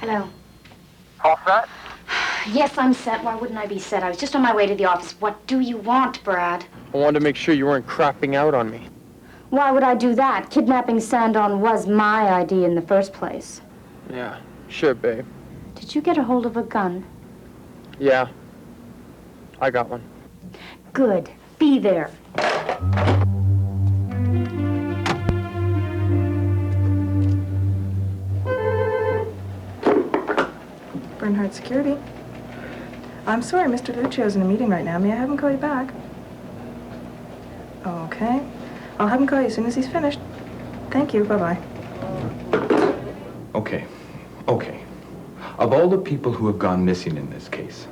Hello. All set? Yes, I'm set. Why wouldn't I be set? I was just on my way to the office. What do you want, Brad? I wanted to make sure you weren't crapping out on me. Why would I do that? Kidnapping Sandon was my idea in the first place. Yeah, sure, babe. Did you get a hold of a gun? Yeah, I got one. Good. Be there. Bernhardt Security. I'm sorry, Mr. Lucio's in a meeting right now. May I have him call you back? Okay. I'll have him call you as soon as he's finished. Thank you. Bye-bye. Okay. Of all the people who have gone missing in this case,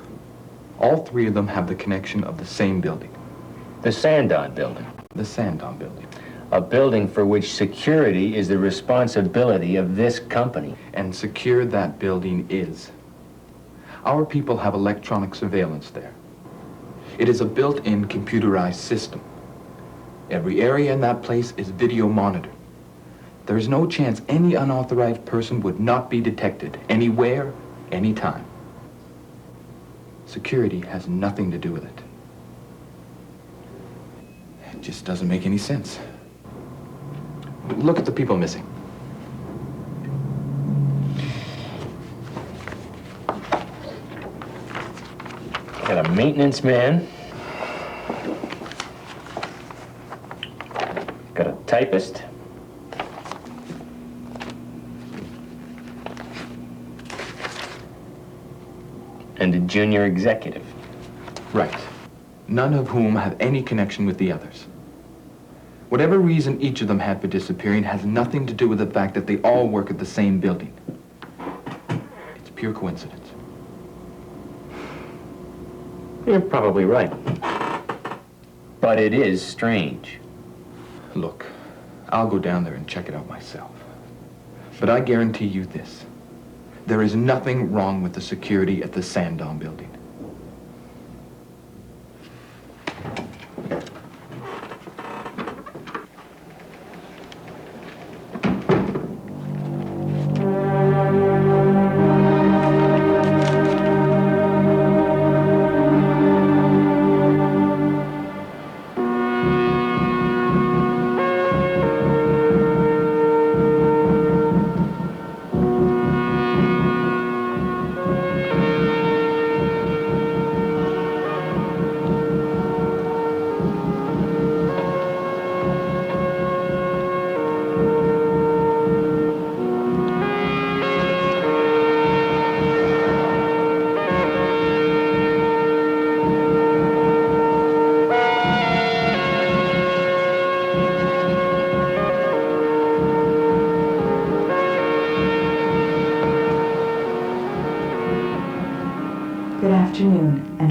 all three of them have the connection of the same building. The Sandon building. The Sandon building. A building for which security is the responsibility of this company. And secure that building is. Our people have electronic surveillance there. It is a built-in computerized system. Every area in that place is video monitored. There is no chance any unauthorized person would not be detected anywhere, anytime. Security has nothing to do with it. It just doesn't make any sense. Look at the people missing. Got a maintenance man. Got a typist. And a junior executive. Right. None of whom have any connection with the others. Whatever reason each of them had for disappearing has nothing to do with the fact that they all work at the same building. It's pure coincidence. You're probably right. But it is strange. Look, I'll go down there and check it out myself. But I guarantee you this. There is nothing wrong with the security at the Sandon building.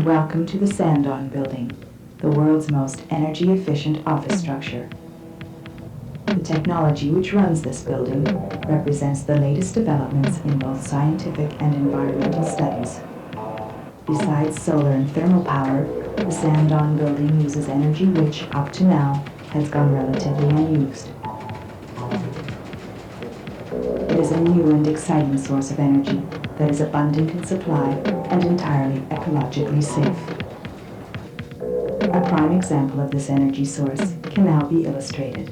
Welcome to the Sandon building, the world's most energy-efficient office structure. The technology which runs this building represents the latest developments in both scientific and environmental studies. Besides solar and thermal power, the Sandon building uses energy which, up to now, has gone relatively unused. It is a new and exciting source of energy that is abundant in supply and entirely ecologically safe. A prime example of this energy source can now be illustrated.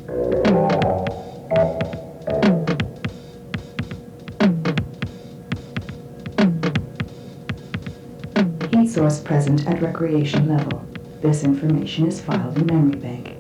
Heat source present at recreation level. This information is filed in memory bank.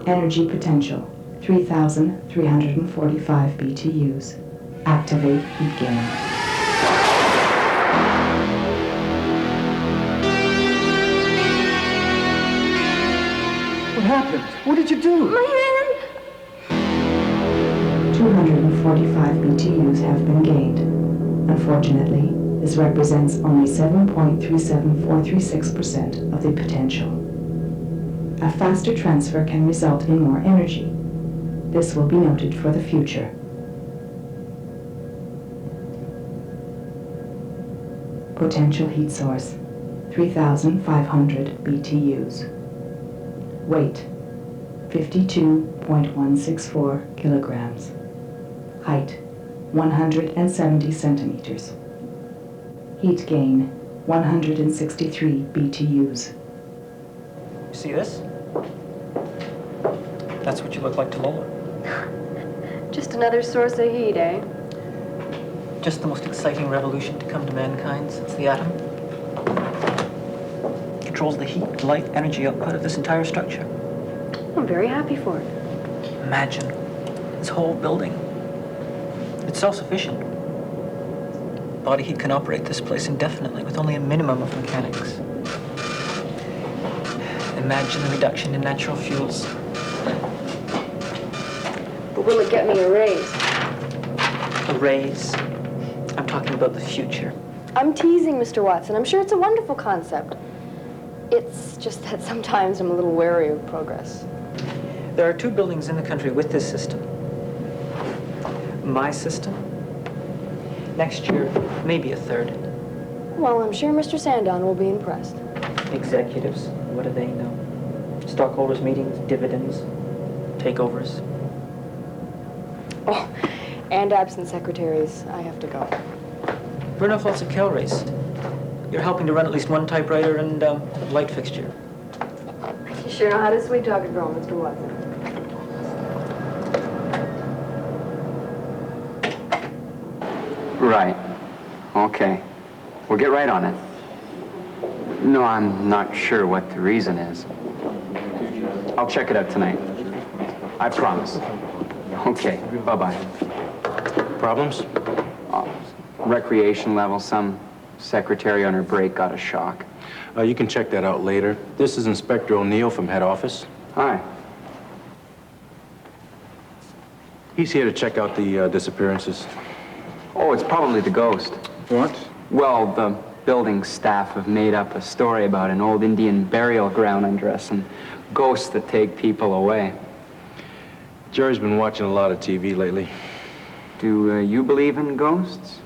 Energy potential, 3,345 BTUs. Activate heat gain. What happened? What did you do? My hand! 245 BTUs have been gained. Unfortunately, this represents only 7.37436% of the potential. A faster transfer can result in more energy. This will be noted for the future. Potential heat source, 3,500 BTUs. Weight, 52.164 kilograms. Height, 170 centimeters. Heat gain, 163 BTUs. See this? That's what you look like to Lola. Just another source of heat, eh? Just the most exciting revolution to come to mankind since the atom. Controls the heat, light, energy output of this entire structure. I'm very happy for it. Imagine this whole building. It's self-sufficient. Body heat can operate this place indefinitely with only a minimum of mechanics. Imagine the reduction in natural fuels. But will it get me a raise? A raise. I'm talking about the future. I'm teasing, Mr. Watson. I'm sure it's a wonderful concept. It's just that sometimes I'm a little wary of progress. There are 2 buildings in the country with this system. My system. Next year, maybe a 3rd. Well, I'm sure Mr. Sandon will be impressed. Executives, what do they know? Stockholders' meetings, dividends, takeovers. Oh, and absent secretaries. I have to go. Burn off lots of calories. You're helping to run at least 1 typewriter and light fixture. You sure know how to sweet talk a girl, Mr. Watson. Right. Okay. We'll get right on it. No, I'm not sure what the reason is. I'll check it out tonight. I promise. Okay. Bye-bye. Problems? Recreation level. Some secretary on her break got a shock. You can check that out later. This is Inspector O'Neill from head office. Hi. He's here to check out the disappearances. Oh, it's probably the ghost. What? Well, the building staff have made up a story about an old Indian burial ground undress and ghosts that take people away. Jerry's been watching a lot of TV lately. Do you believe in ghosts?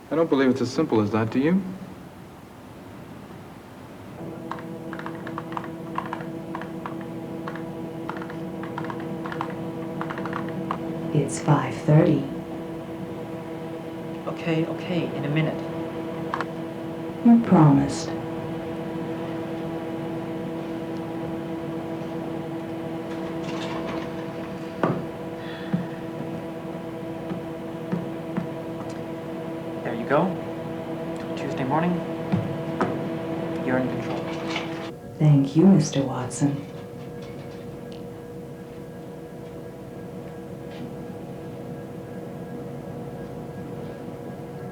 I don't believe it's as simple as that, do you? It's 5:30. Okay, in a minute. You promised. There you go. Tuesday morning. You're in control. Thank you, Mr. Watson.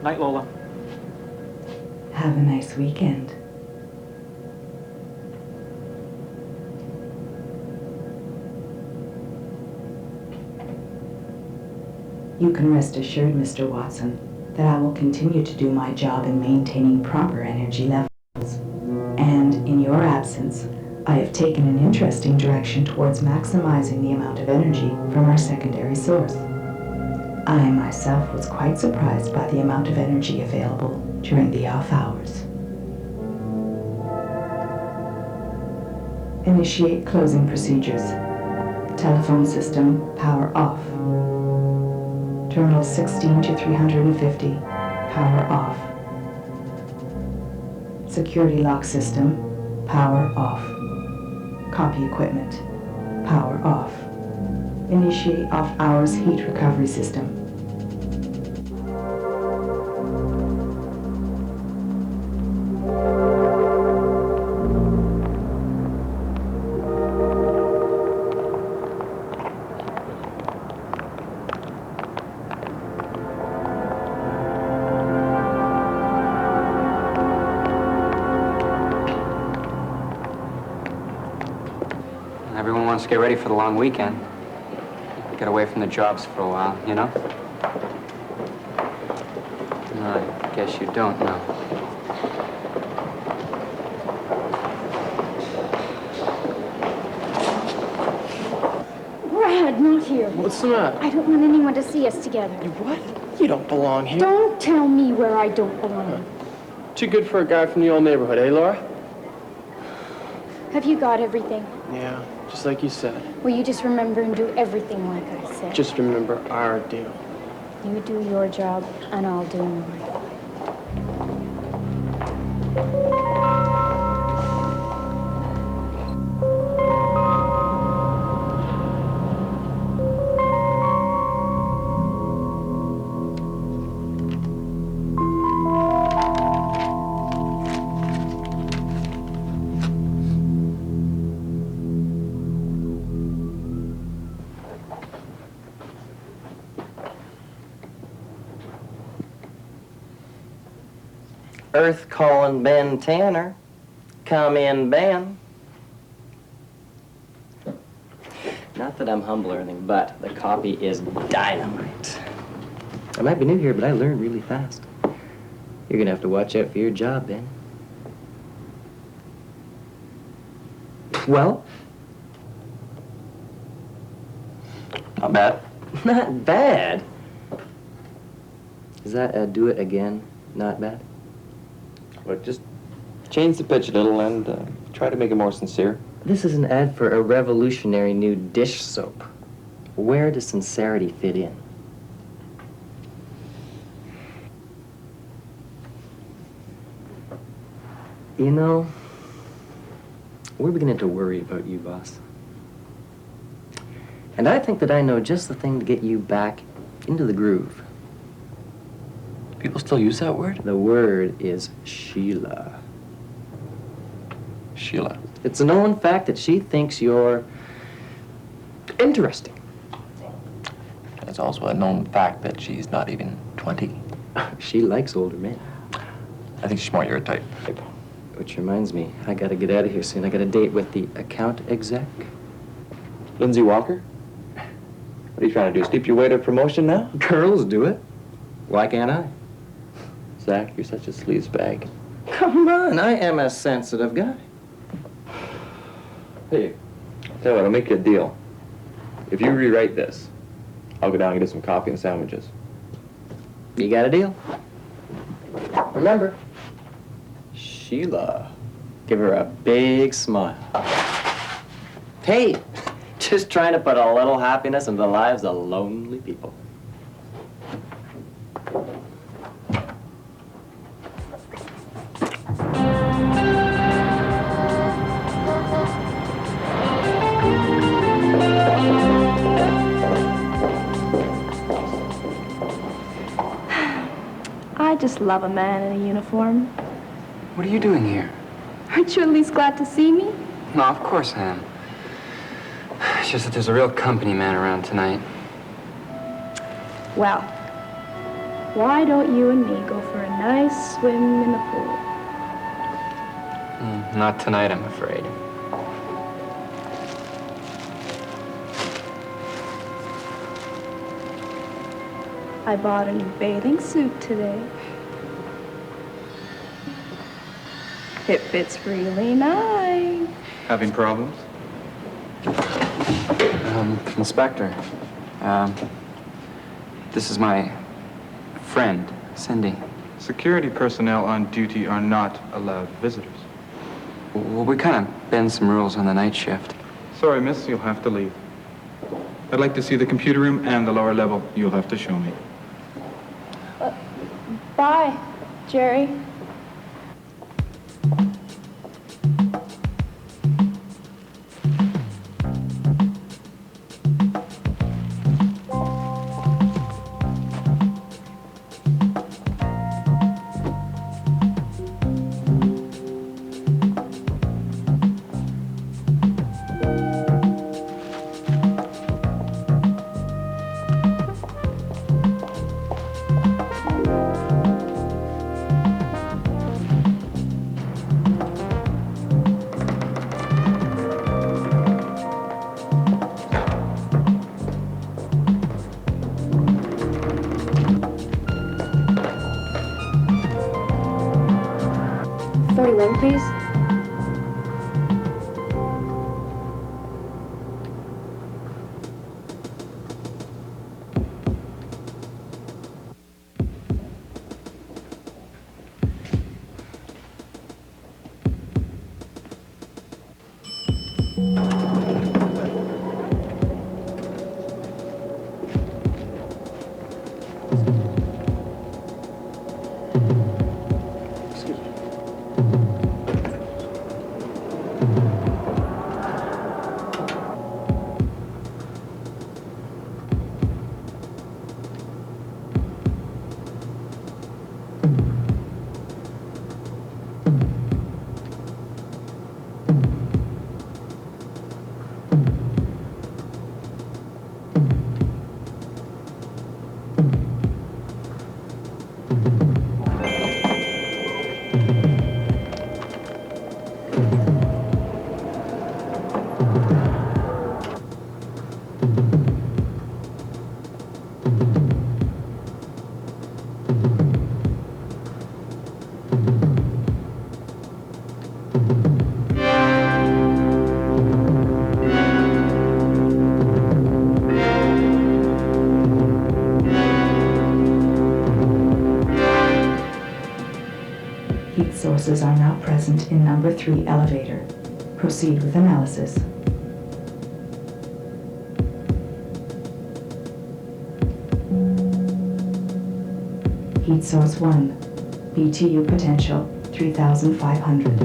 Night, Lola. Have a nice weekend. You can rest assured, Mr. Watson, that I will continue to do my job in maintaining proper energy levels. And in your absence, I have taken an interesting direction towards maximizing the amount of energy from our secondary source. I myself was quite surprised by the amount of energy available during the off hours. Initiate closing procedures. Telephone system, power off. Terminal 16 to 350, power off. Security lock system, power off. Copy equipment, power off. Initiate off-hours heat recovery system. Everyone wants to get ready for the long weekend. Get away from the jobs for a while, you know? No, I guess you don't know. Brad, not here. What's the matter? I don't want anyone to see us together. What? You don't belong here. Don't tell me where I don't belong. Too good for a guy from the old neighborhood, eh, Laura? Have you got everything? Yeah, just like you said. Will you just remember and do everything like I said? Just remember our deal. You do your job, and I'll do mine. Earth calling Ben Tanner. Come in, Ben. Not that I'm humble or anything, but the coffee is dynamite. I might be new here, but I learned really fast. You're gonna have to watch out for your job, Ben. Well? Not bad. Not bad? Is that do it again, not bad? Look, just change the pitch a little and try to make it more sincere. This is an ad for a revolutionary new dish soap. Where does sincerity fit in? You know, we're beginning to worry about you, boss. And I think that I know just the thing to get you back into the groove. People still use that word? The word is Sheila. Sheila. It's a known fact that she thinks you're interesting. It's also a known fact that she's not even 20. She likes older men. I think she's more your type. Which reminds me, I gotta get out of here soon. I got a date with the account exec. Lindsay Walker? What are you trying to do, steep your way to promotion now? Girls do it. Why can't I? Zach, you're such a sleazebag. Come on, I am a sensitive guy. Hey, I'll tell you what, I'll make you a deal. If you rewrite this, I'll go down and get some coffee and sandwiches. You got a deal? Remember, Sheila. Give her a big smile. Hey, just trying to put a little happiness into the lives of lonely people. I just love a man in a uniform. What are you doing here? Aren't you at least glad to see me? No, of course I am. It's just that there's a real company man around tonight. Well, why don't you and me go for a nice swim in the pool? Not tonight, I'm afraid. I bought a new bathing suit today. It fits really nice. Having problems? Inspector, this is my friend, Cindy. Security personnel on duty are not allowed visitors. Well, we kind of bend some rules on the night shift. Sorry, miss, you'll have to leave. I'd like to see the computer room and the lower level. You'll have to show me. Bye, Jerry. 41, please. Heat sources are now present in number 3 elevator. Proceed with analysis. Heat source 1. BTU potential 3,500.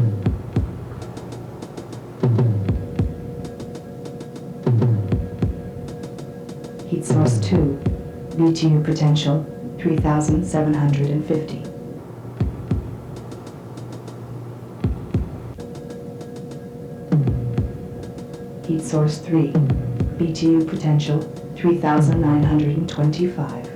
Heat source 2. BTU potential 3,750. Heat source 3. BTU potential 3,925.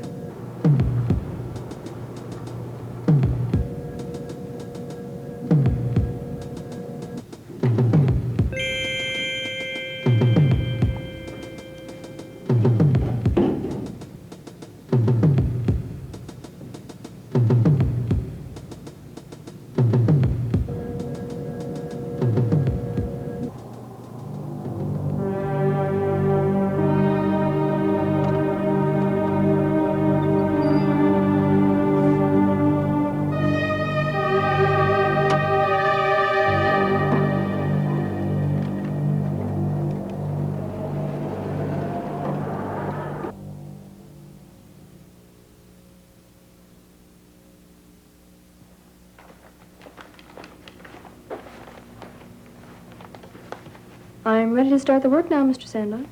I'm ready to start the work now, Mr. Sandon.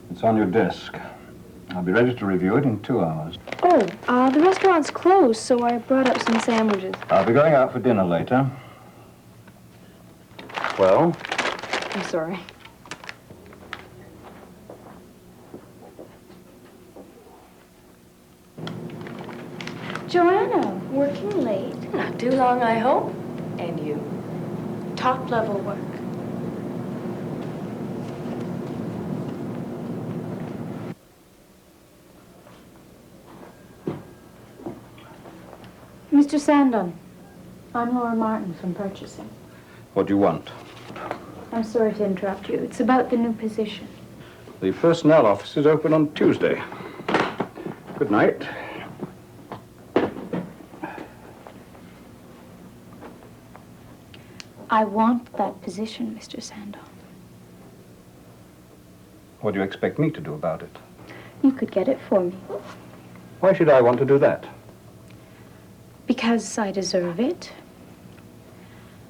It's on your desk. I'll be ready to review it in 2 hours. Oh, the restaurant's closed, so I brought up some sandwiches. I'll be going out for dinner later. Well? I'm sorry. Joanna, working late. Not too long, I hope. And you? Top-level work. Mr. Sandon, I'm Laura Martin from purchasing. What do you want? I'm sorry to interrupt you. It's about the new position. The personnel office is open on Tuesday. Good night. I want that position, Mr. Sandon. What do you expect me to do about it? You could get it for me. Why should I want to do that? Because I deserve it.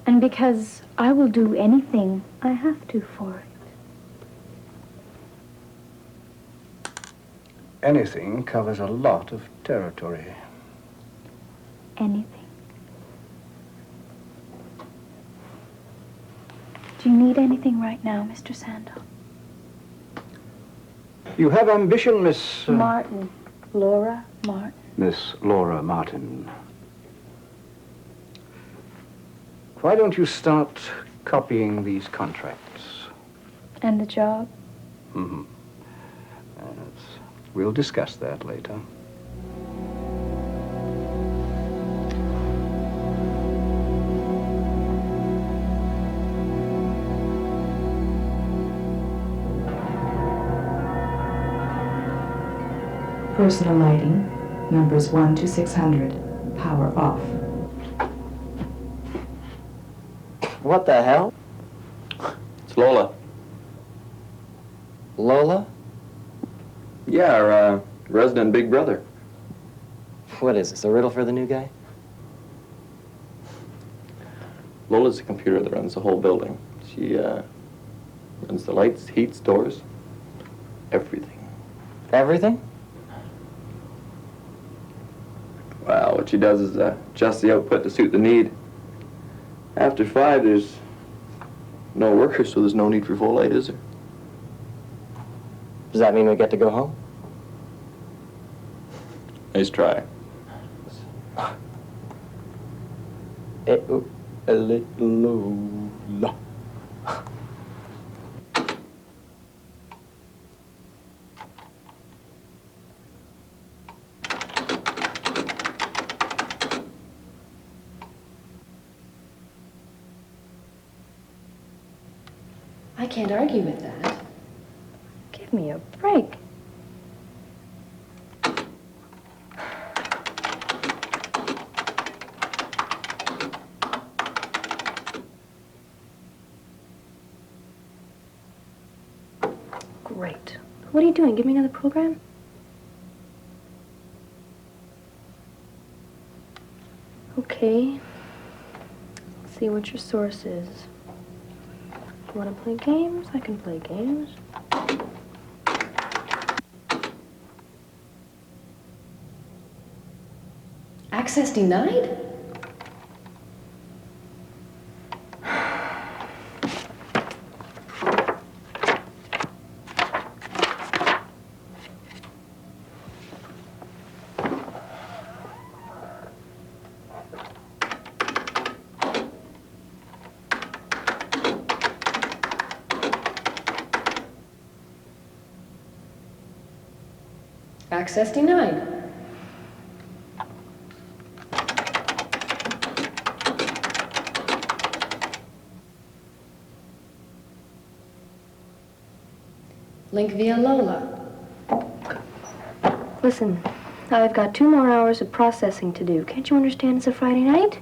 And because I will do anything I have to for it. Anything covers a lot of territory. Anything. Do you need anything right now, Mr. Sandon? You have ambition, Miss... Martin. Laura Martin. Miss Laura Martin. Why don't you start copying these contracts? And the job? Mm-hmm. We'll discuss that later. Personal lighting, numbers 1 to 600. Power off. What the hell? It's Lola. Lola? Yeah, our resident big brother. What is this, a riddle for the new guy? Lola's the computer that runs the whole building. She runs the lights, heats, doors, everything. Everything? Well, what she does is adjust the output to suit the need. After 5, there's no workers, so there's no need for full light, is there? Does that mean we get to go home? Nice try. Lola. I can't argue with that. Give me a break. Great. What are you doing? Give me another program? Okay. Let's see what your source is. You want to play games? I can play games. Access denied? Access denied. Link via Lola. Listen, I've got 2 more hours of processing to do. Can't you understand it's a Friday night?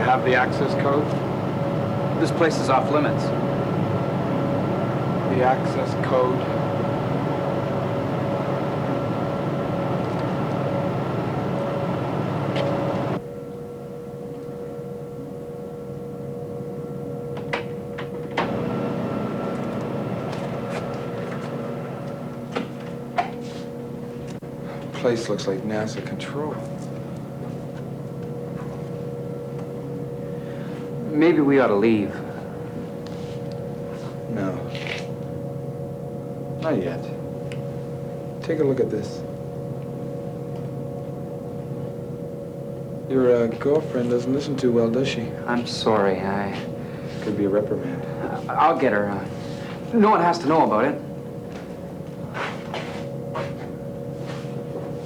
Have the access code? This place is off limits. The access code. Place looks like NASA control. Maybe we ought to leave. No. Not yet. Take a look at this. Your girlfriend doesn't listen too well, does she? I'm sorry, Could be a reprimand. I'll get her. No one has to know about it.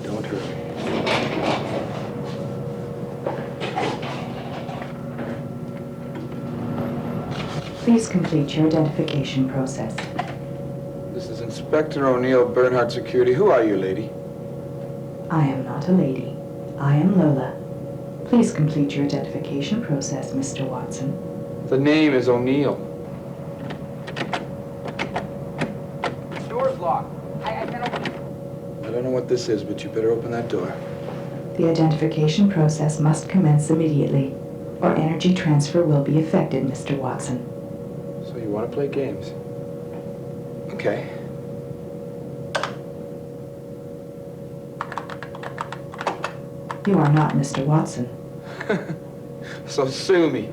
Don't hurt me. Please complete your identification process. This is Inspector O'Neill, Bernhardt Security. Who are you, lady? I am not a lady. I am Lola. Please complete your identification process, Mr. Watson. The name is O'Neill. Door's locked. I can't open it. I don't know what this is, but you better open that door. The identification process must commence immediately, or energy transfer will be affected, Mr. Watson. So you want to play games? Okay. You are not Mr. Watson. So sue me.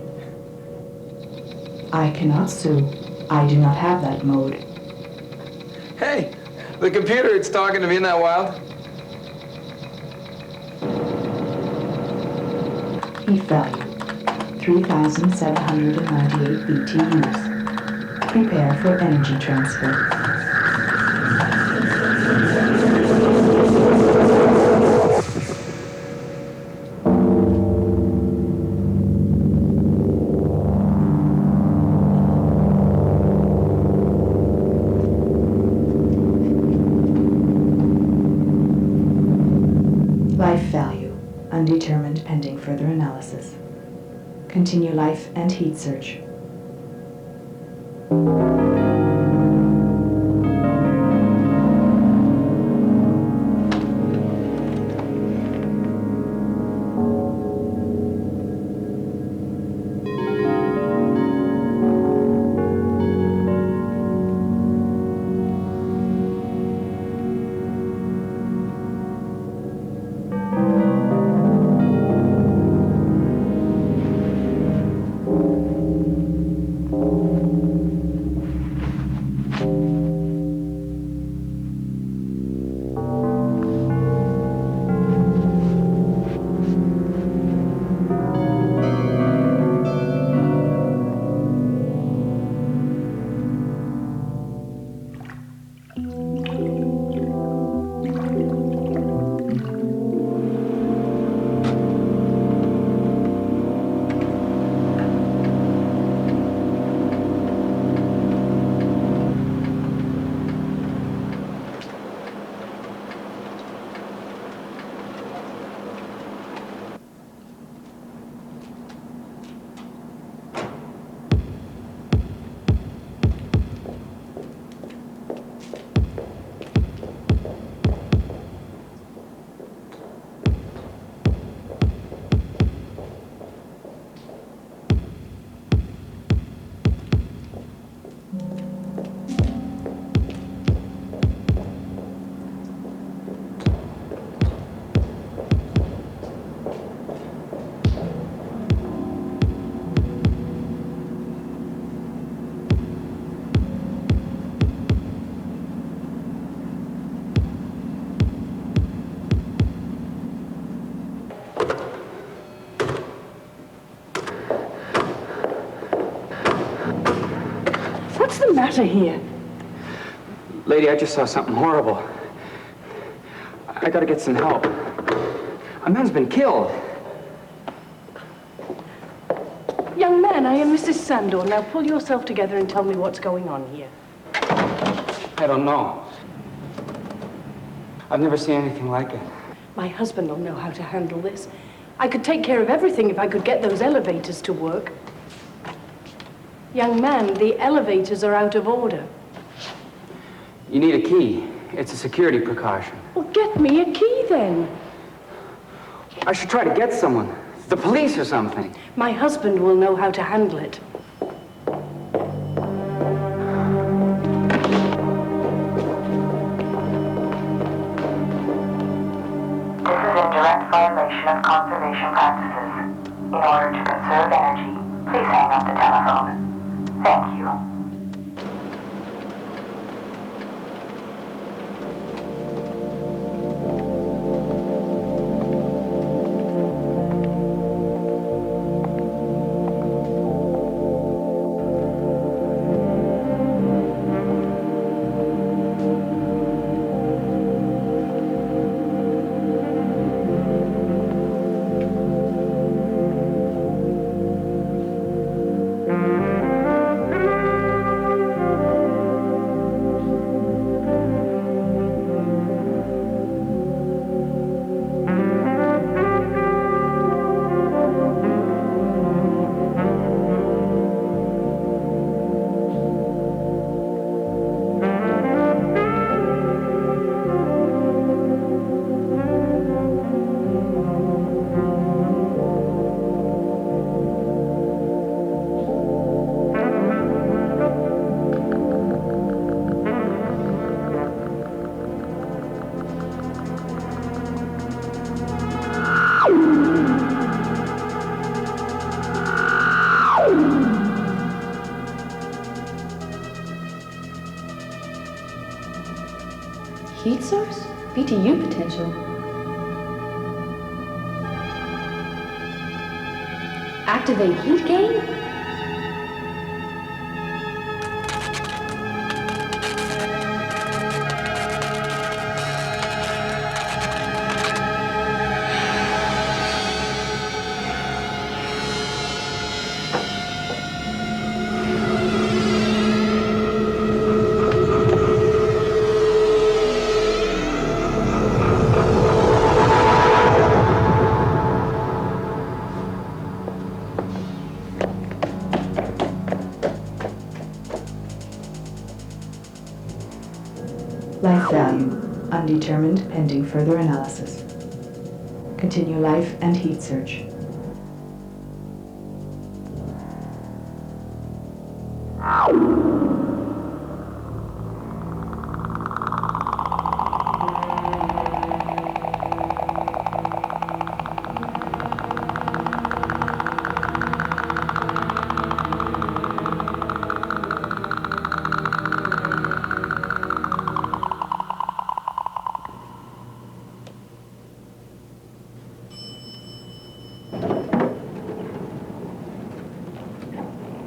I cannot sue. I do not have that mode. Hey, the computer, it's talking to me, isn't that wild? Heat value, 3,798 BTUs. Prepare for energy transfer. Life value, undetermined pending further analysis. Continue life and heat search. What's the matter here? Lady, I just saw something horrible. I gotta get some help. A man's been killed. Young man, I am Mrs. Sandor. Now pull yourself together and tell me what's going on here. I don't know. I've never seen anything like it. My husband will know how to handle this. I could take care of everything if I could get those elevators to work. Young man, the elevators are out of order. You need a key. It's a security precaution. Well, get me a key then. I should try to get someone. The police or something. My husband will know how to handle it. This is in direct violation of conservation practices. In order to conserve energy, please hang up the telephone. Thank you. Heat source? BTU potential. Activate heat gain? Life value, undetermined pending further analysis. Continue life and heat search.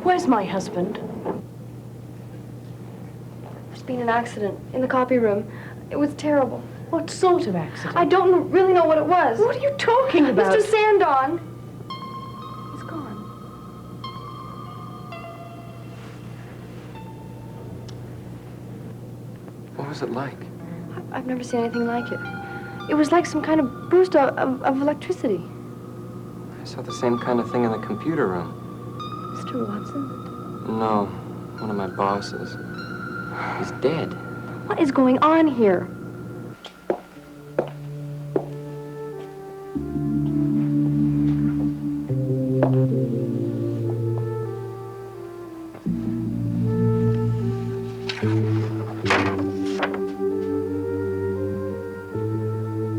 Where's my husband? There's been an accident in the copy room. It was terrible. What sort of accident? I don't really know what it was. What are you talking about? Mr. Sandon. He's gone. What was it like? I've never seen anything like it. It was like some kind of burst of electricity. I saw the same kind of thing in the computer room. Mr. Watson? No, one of my bosses. He's dead. What is going on here?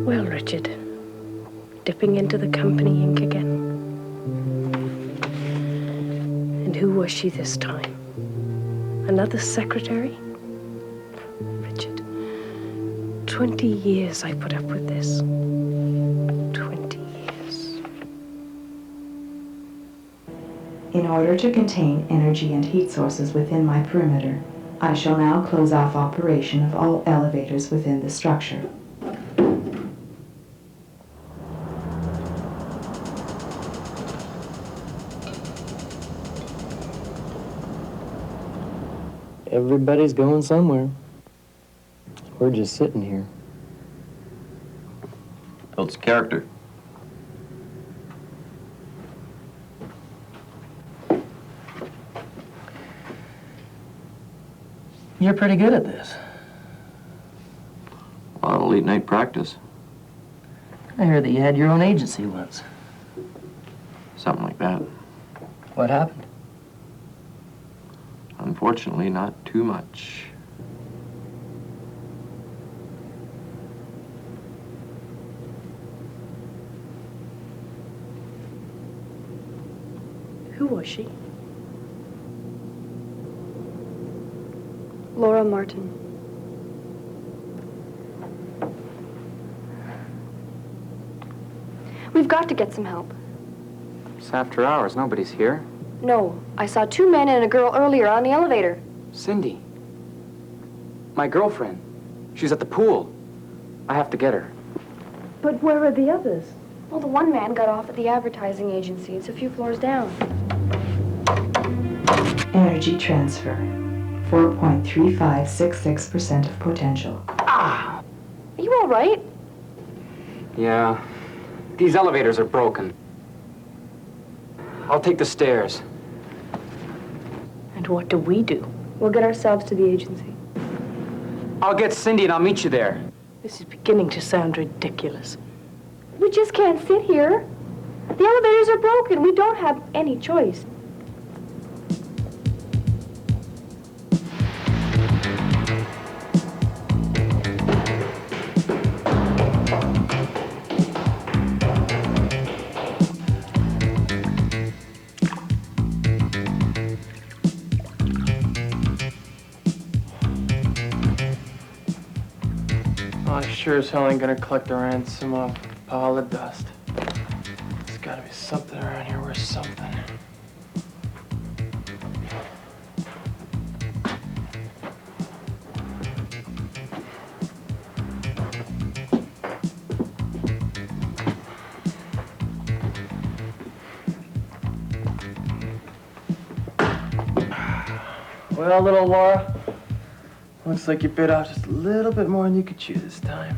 Well, Richard, dipping into the company ink again. And who was she this time? Another secretary? Richard, 20 years I put up with this. 20 years. In order to contain energy and heat sources within my perimeter, I shall now close off operation of all elevators within the structure. Everybody's going somewhere. We're just sitting here. Builds character. You're pretty good at this. A lot of late night practice. I heard that you had your own agency once. Something like that. What happened? Unfortunately, not too much. Who was she? Laura Martin. We've got to get some help. It's after hours. Nobody's here. No, I saw two men and a girl earlier on the elevator. Cindy. My girlfriend. She's at the pool. I have to get her. But where are the others? Well, the one man got off at the advertising agency. It's a few floors down. Energy transfer. 4.3566% of potential. Are you all right? Yeah. These elevators are broken. I'll take the stairs. And what do we do? We'll get ourselves to the agency. I'll get Cindy and I'll meet you there. This is beginning to sound ridiculous. We just can't sit here. The elevators are broken. We don't have any choice. sure as hell ain't gonna collect the ransom off a pile of dust. There's gotta be something around here worth something. Well, little Laura, looks like you bit off just a little bit more than you could chew this time.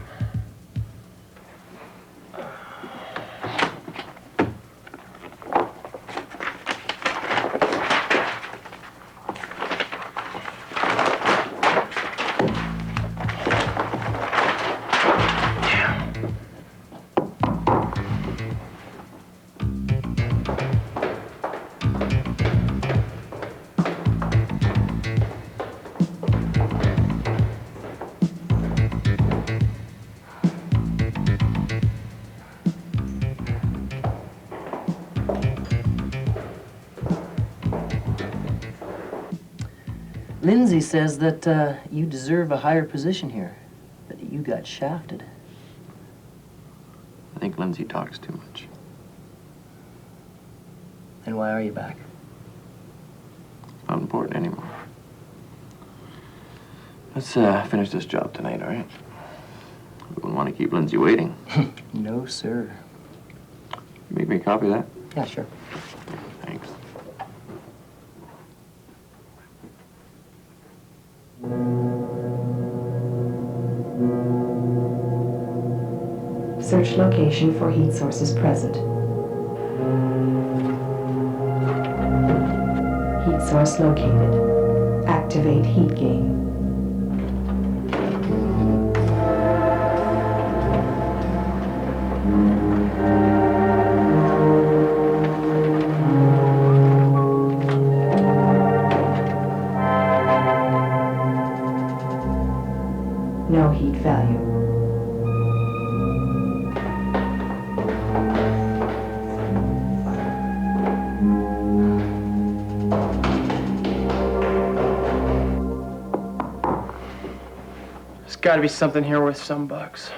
Lindsay says that you deserve a higher position here, that you got shafted. I think Lindsay talks too much. Then why are you back? Not important anymore. Let's finish this job tonight, all right? We wouldn't want to keep Lindsay waiting. No, sir. Make me a copy of that? Yeah, sure. Thanks. Search location for heat sources present. Heat source located. Activate heat gain. No heat value. There's gotta be something here worth some bucks.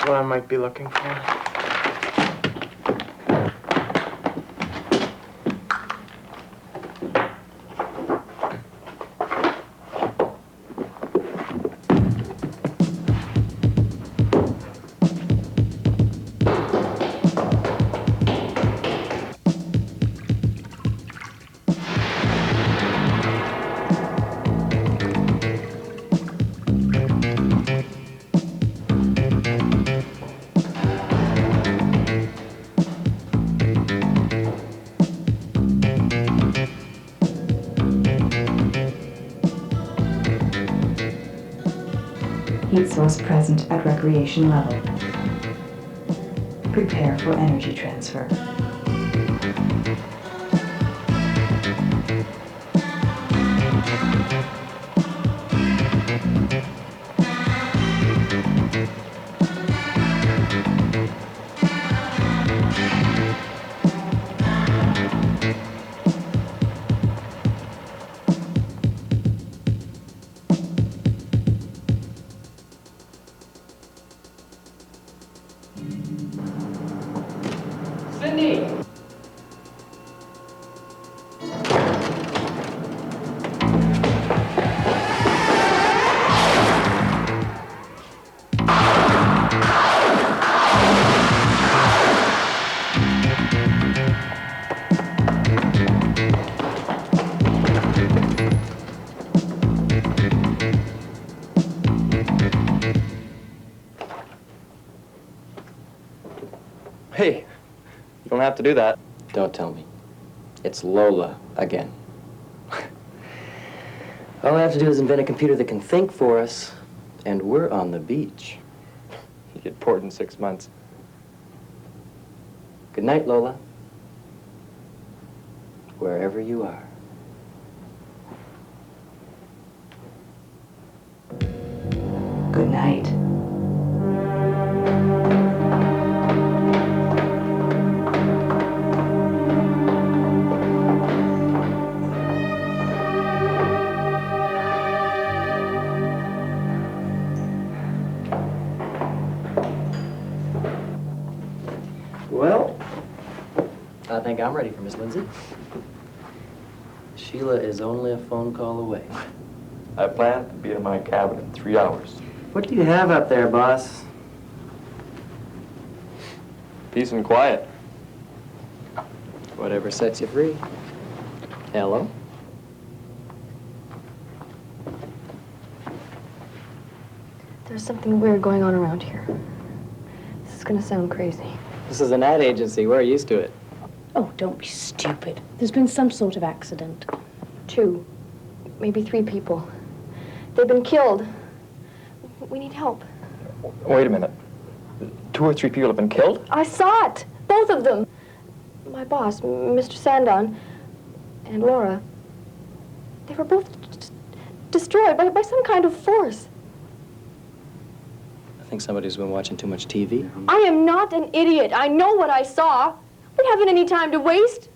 What I might be looking for. Heat source present at recreation level. Prepare for energy transfer. Hey, you don't have to do that. Don't tell me. It's Lola again. All I have to do is invent a computer that can think for us, and we're on the beach. You get bored in 6 months. Good night, Lola. Wherever you are. Good night. Well, I think I'm ready for Miss Lindsay. Sheila is only a phone call away. I plan to be in my cabin in 3 hours. What do you have up there, boss? Peace and quiet. Whatever sets you free. Hello? There's something weird going on around here. This is gonna sound crazy. This is an ad agency. We're used to it. Oh, don't be stupid. There's been some sort of accident. 2, maybe 3 people. They've been killed. We need help. Wait a minute. 2 or 3 people have been killed? I saw it! Both of them! My boss, Mr. Sandon, and Laura. They were both destroyed by some kind of force. I think somebody's been watching too much TV. I am not an idiot. I know what I saw. We haven't any time to waste.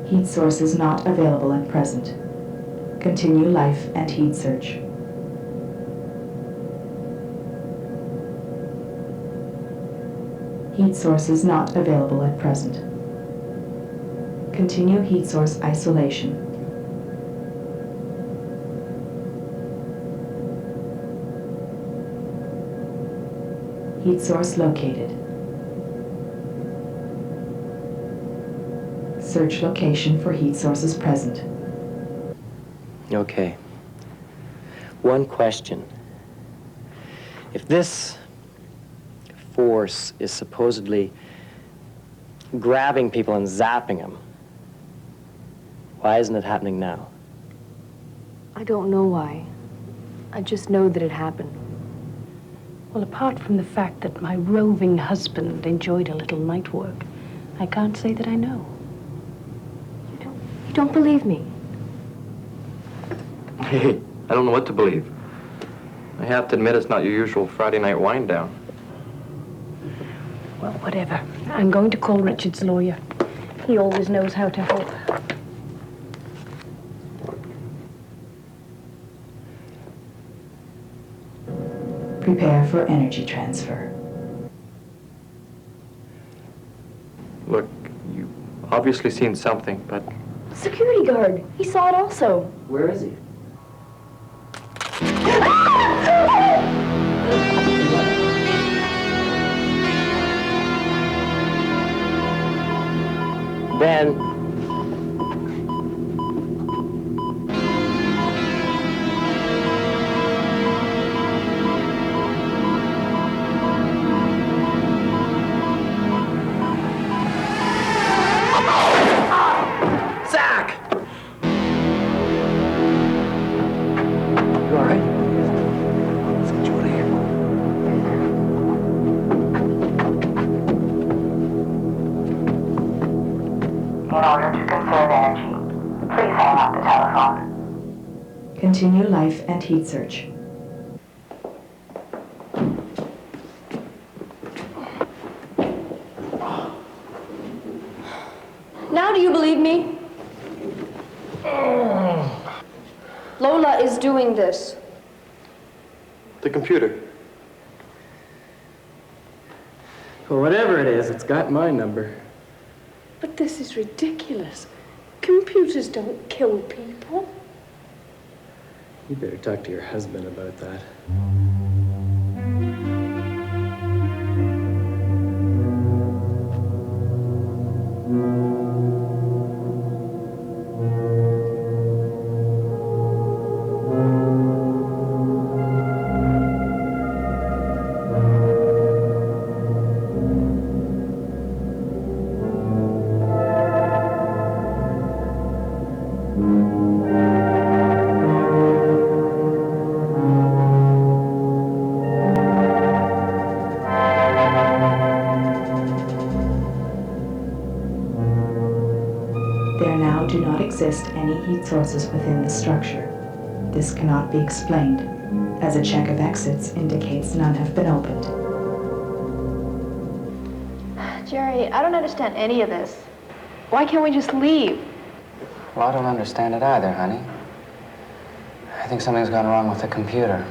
Heat source is not available at present. Continue life and heat search. Heat source is not available at present. Continue heat source isolation. Heat source located. Search location for heat sources present. Okay. One question. If this force is supposedly grabbing people and zapping them, why isn't it happening now? I don't know why. I just know that it happened. Well, apart from the fact that my roving husband enjoyed a little night work, I can't say that I know. You don't believe me? Hey, I don't know what to believe. I have to admit it's not your usual Friday night wind down. Well, whatever. I'm going to call Richard's lawyer. He always knows how to help. Prepare for energy transfer. Look, you've obviously seen something, but Security guard. He saw it also. Where is he? Ben. Zach! You all right? Let's get you out of here. In order to conserve energy, please hang up the telephone. Continue life and heat search. Now do you believe me? Lola is doing this. The computer. Well, whatever it is, it's got my number. But this is ridiculous. Computers don't kill people. You better talk to your husband about that. list any heat sources within the structure. This cannot be explained, as a check of exits indicates none have been opened. Jerry, I don't understand any of this. Why can't we just leave? Well, I don't understand it either, honey. I think something's gone wrong with the computer.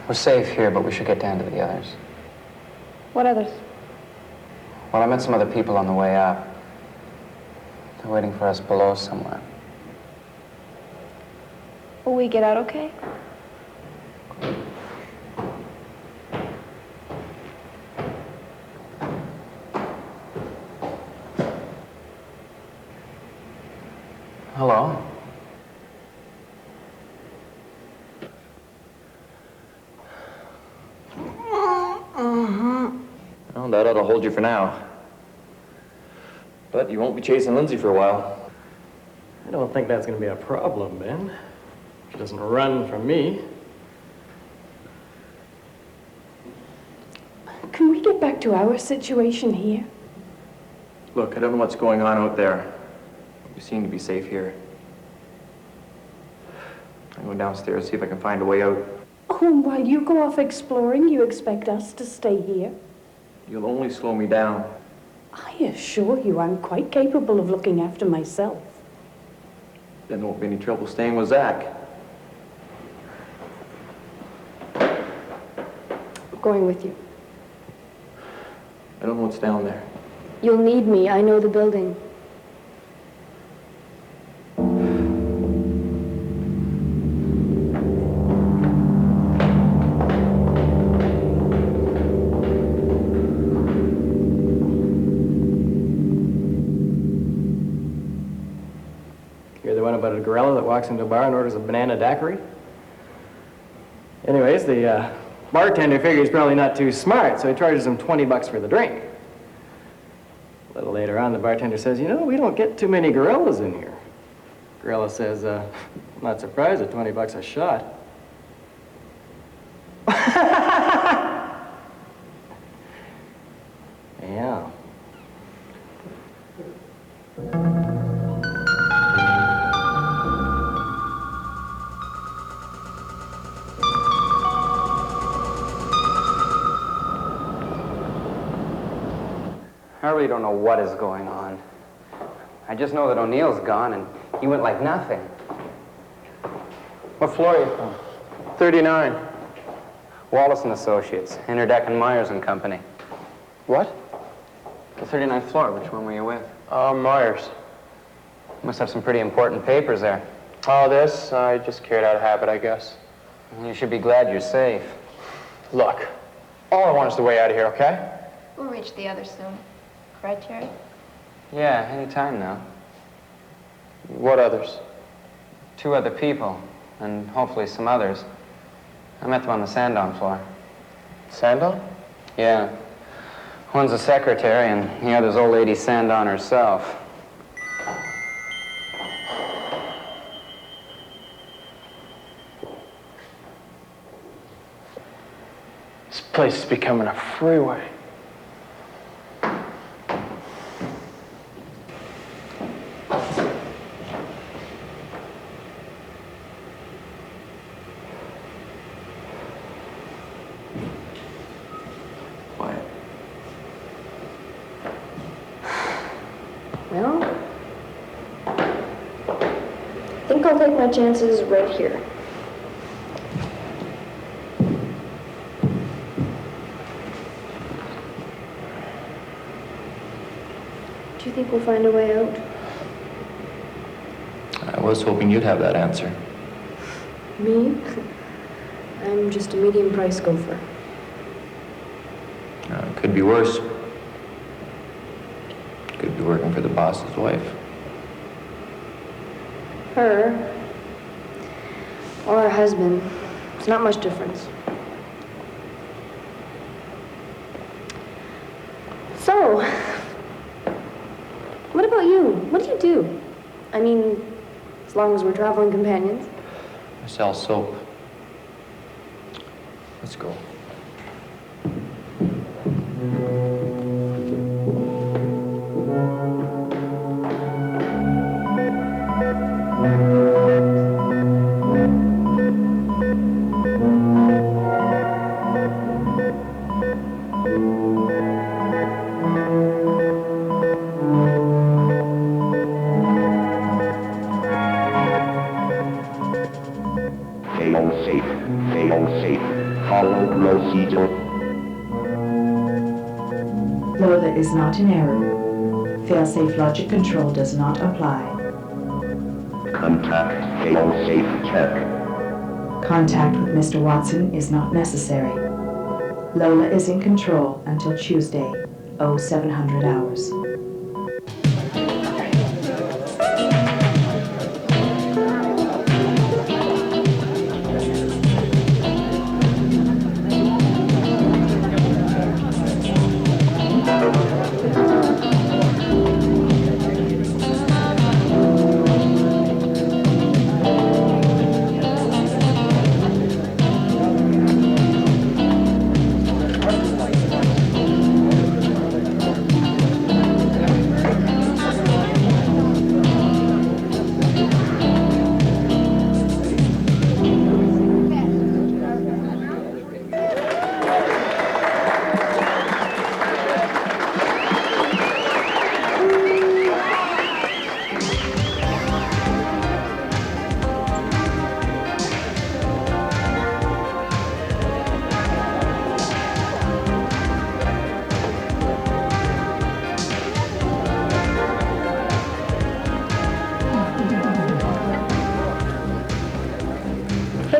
We're safe here, but we should get down to the others. What others? Well, I met some other people on the way up. They're waiting for us below somewhere. Will we get out okay? Hello? Well, that ought to hold you for now. But you won't be chasing Lindsay for a while. I don't think that's going to be a problem, Ben. She doesn't run from me. Can we get back to our situation here? Look, I don't know what's going on out there. We seem to be safe here. I'm going downstairs, see if I can find a way out. Oh, and while you go off exploring, you expect us to stay here? You'll only slow me down. I assure you I'm quite capable of looking after myself. Then there won't be any trouble staying with Zach. I'm going with you. I don't know what's down there. You'll need me. I know the building. You're the one about a gorilla that walks into a bar and orders a banana daiquiri? Anyways, the bartender figures probably not too smart, so he charges him $20 for the drink. A little later on, the bartender says, you know, we don't get too many gorillas in here. Gorilla says, I'm not surprised at $20 a shot. Yeah. I really don't know what is going on. I just know that O'Neill's gone, and he went like nothing. What floor are you from? 39. Wallace and Associates, Interdeck and Myers and Company. What? The 39th floor, which one were you with? Myers. Must have some pretty important papers there. Oh, this? I just carried out of habit, I guess. You should be glad you're safe. Look, all I want is the way out of here, okay? We'll reach the others soon. Right, Jerry? Yeah, any time now. What others? 2 other people, and hopefully some others. I met them on the Sandon floor. Sandon? Yeah. One's a secretary, and the other's old lady Sandon herself. This place is becoming a freeway. Well, I think I'll take my chances right here. Do you think we'll find a way out? I was hoping you'd have that answer. Me? I'm just a medium price gopher. It could be worse. Could be working for the boss's wife. Her or her husband. It's not much difference. So, what about you? What do you do? I mean, as long as we're traveling companions. I sell soap. Let's go. Lola is not in error. Failsafe logic control does not apply. Contact failsafe check. Contact with Mr. Watson is not necessary. Lola is in control until Tuesday, 0700 hours.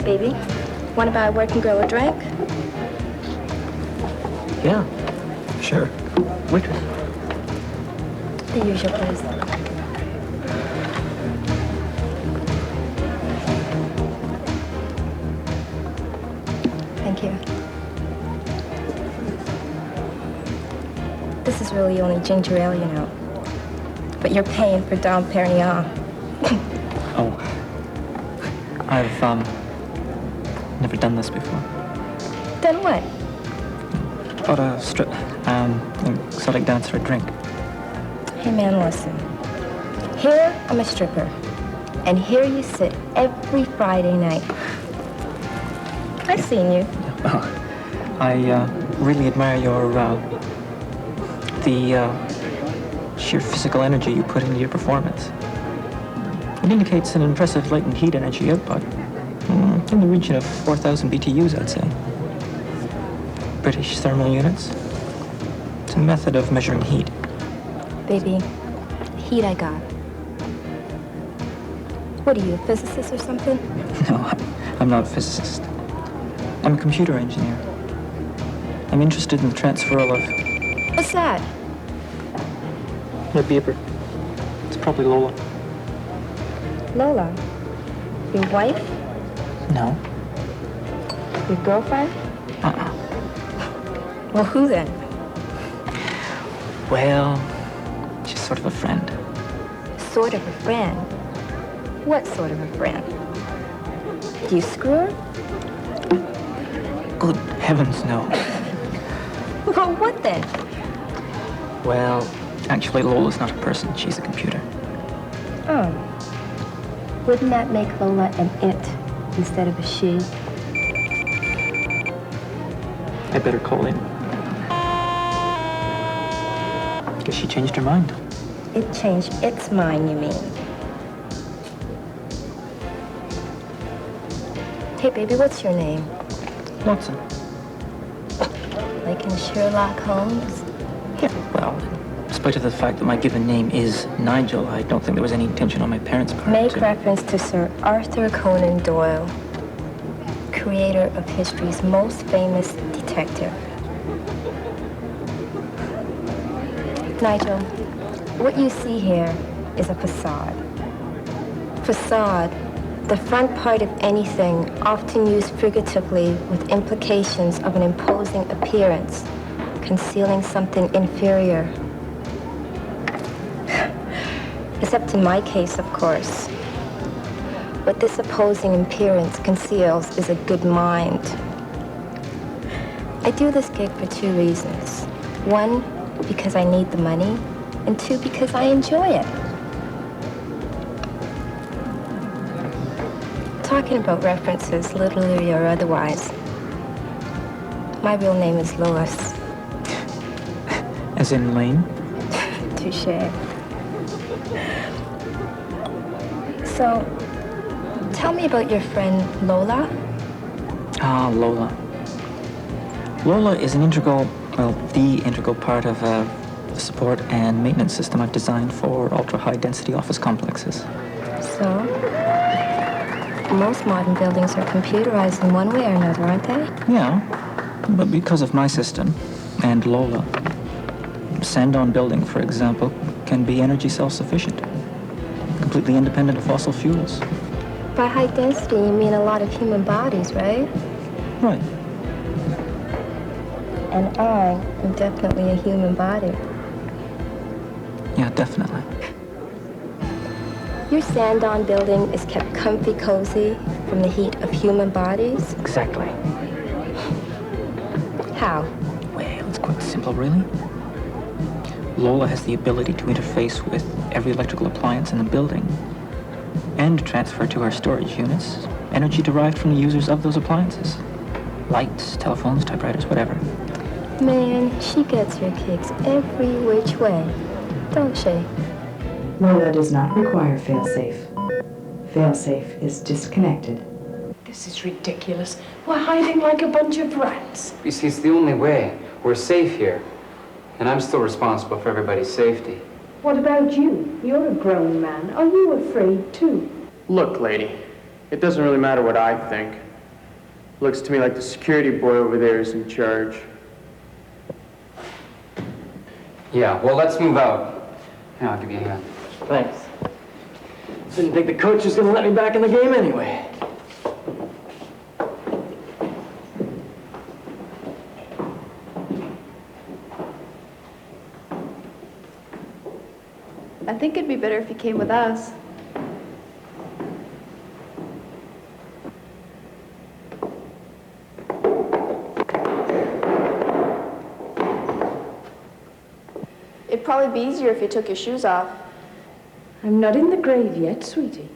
Baby, want to buy a working girl a drink? Yeah, sure. Waitress. The usual, please. Thank you. This is really only ginger ale, you know. But you're paying for Dom Perignon. Oh. I've, never done this before. Then what? Bought an exotic dancer a drink. Hey man, listen. Here, I'm a stripper. And here you sit every Friday night. I've seen you. I really admire your, the sheer physical energy you put into your performance. It indicates an impressive latent heat energy output. In the region of 4,000 BTUs, I'd say. British thermal units. It's a method of measuring heat. Baby, heat I got. What are you, a physicist or something? No, I'm not a physicist. I'm a computer engineer. I'm interested in the transferal of... What's that? A beeper. It's probably Lola. Lola? Your wife? No. Your girlfriend? Uh-uh. Well, who then? Well, she's sort of a friend. Sort of a friend? What sort of a friend? Do you screw her? Good heavens, no. Well, what then? Well, actually, Lola's not a person. She's a computer. Oh. Wouldn't that make Lola an it instead of a she? I better call in. Guess she changed her mind. It changed its mind, you mean? Hey, baby, what's your name? Watson. Like in Sherlock Holmes? Yeah, well, in spite of the fact that my given name is Nigel, I don't think there was any intention on my parents' part Make reference to Sir Arthur Conan Doyle, creator of history's most famous detective. Nigel, what you see here is a facade. Facade, the front part of anything often used figuratively with implications of an imposing appearance, concealing something inferior. Except in my case, of course. What this opposing appearance conceals is a good mind. I do this gig for two reasons. One, because I need the money, and two, because I enjoy it. talking about references, literally or otherwise. My real name is Lois. As in Lane? Touché. So, tell me about your friend Lola. Ah, Lola. Lola is an integral, well, the integral part of the support and maintenance system I've designed for ultra-high density office complexes. So, most modern buildings are computerized in one way or another, aren't they? Yeah, but because of my system and Lola, Sandon building, for example, can be energy self-sufficient, completely independent of fossil fuels. By high density, you mean a lot of human bodies, right? Right. And I am definitely a human body. Yeah, definitely. Your Sandon building is kept comfy cozy from the heat of human bodies? Exactly. How? Well, it's quite simple, really. Lola has the ability to interface with every electrical appliance in the building and transfer to our storage units energy derived from the users of those appliances. Lights, telephones, typewriters, whatever. Man, she gets her kicks every which way, don't she? Lola does not require failsafe. Failsafe is disconnected. This is ridiculous. We're hiding like a bunch of rats. You see, it's the only way. We're safe here. And I'm still responsible for everybody's safety. What about you? You're a grown man. Are you afraid too? Look, lady, it doesn't really matter what I think. Looks to me like the security boy over there is in charge. Yeah, well, let's move out. Yeah, I'll give you a hand. Thanks. Didn't think the coach was going to let me back in the game anyway. I think it'd be better if you came with us. It'd probably be easier if you took your shoes off. I'm not in the grave yet, sweetie.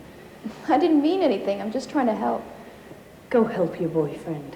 I didn't mean anything. I'm just trying to help. Go help your boyfriend.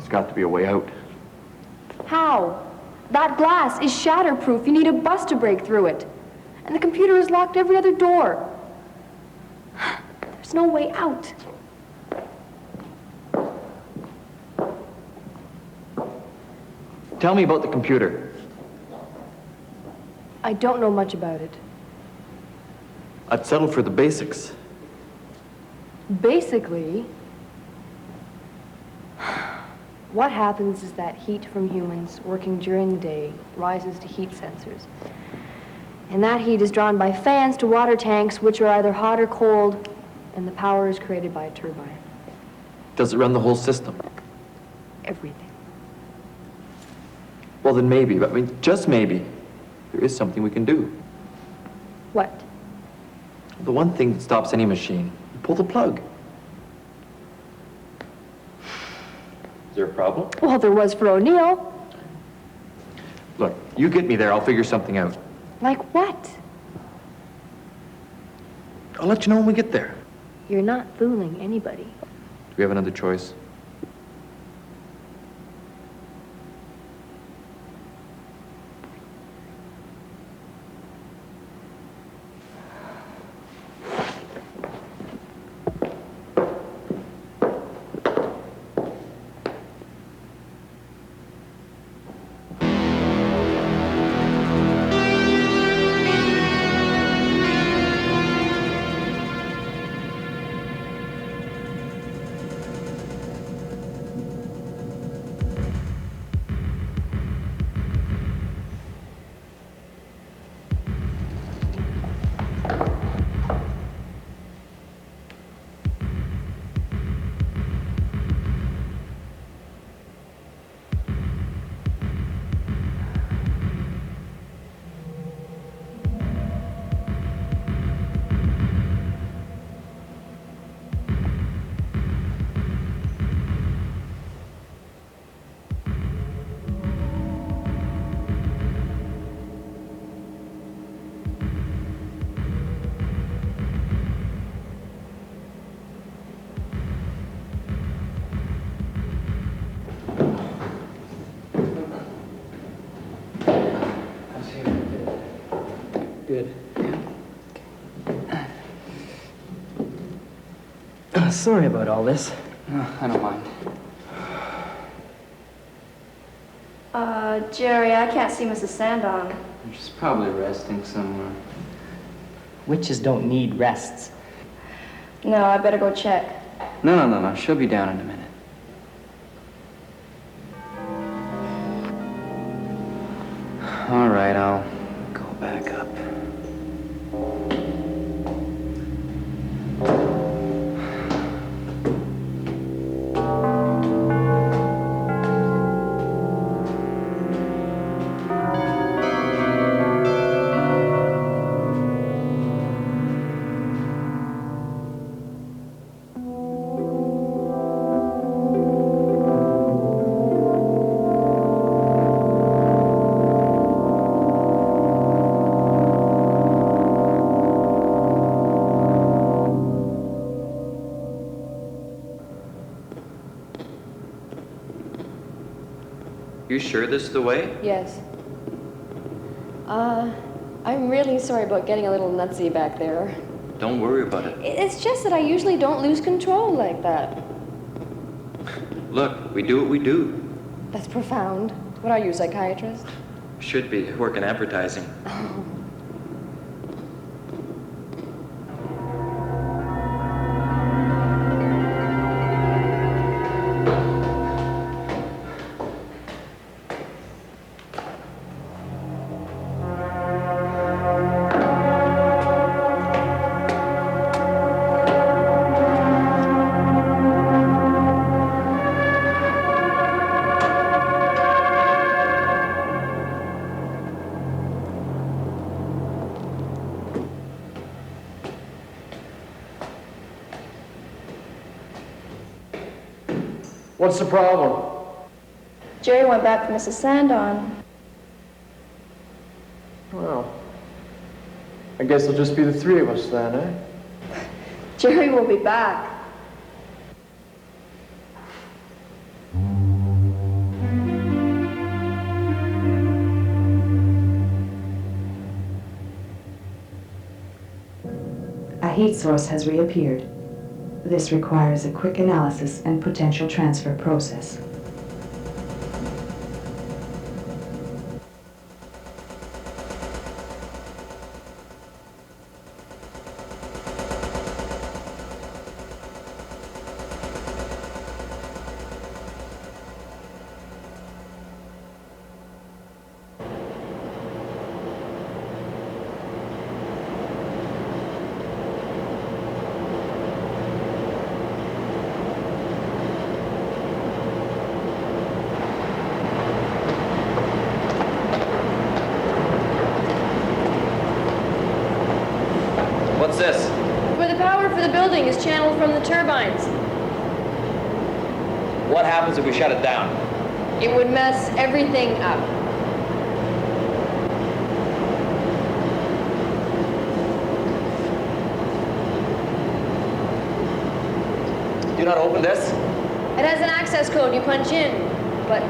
Got to be a way out. How? That glass is shatterproof. You need a bus to break through it. And the computer has locked every other door. There's no way out. Tell me about the computer. I don't know much about it. I'd settle for the basics. Basically, what happens is that heat from humans working during the day rises to heat sensors. And that heat is drawn by fans to water tanks, which are either hot or cold, and the power is created by a turbine. Does it run the whole system? Everything. Well, then maybe, I mean, just maybe, there is something we can do. What? The one thing that stops any machine, you pull the plug. Is there a problem? Well, there was for O'Neill. Look, you get me there, I'll figure something out. Like what? I'll let you know when we get there. You're not fooling anybody. Do we have another choice? Good. Sorry about all this. No, I don't mind. Jerry, I can't see Mrs. Sandon. She's probably resting somewhere. Witches don't need rests. No, I better go check. No. She'll be down in a minute. All right, I'll go back up. You sure this is the way? Yes. I'm really sorry about getting a little nutsy back there. Don't worry about it. It's just that I usually don't lose control like that. Look, we do what we do. That's profound. What are you, a psychiatrist? Should be. I work in advertising. What's the problem? Jerry went back for Mrs. Sandon. Well, I guess it'll just be the three of us then, eh? Jerry will be back. A heat source has reappeared. This requires a quick analysis and potential transfer process. What's this? Where the power for the building is channeled from the turbines. What happens if we shut it down? It would mess everything up. Do you know how to open this? It has an access code you punch in, but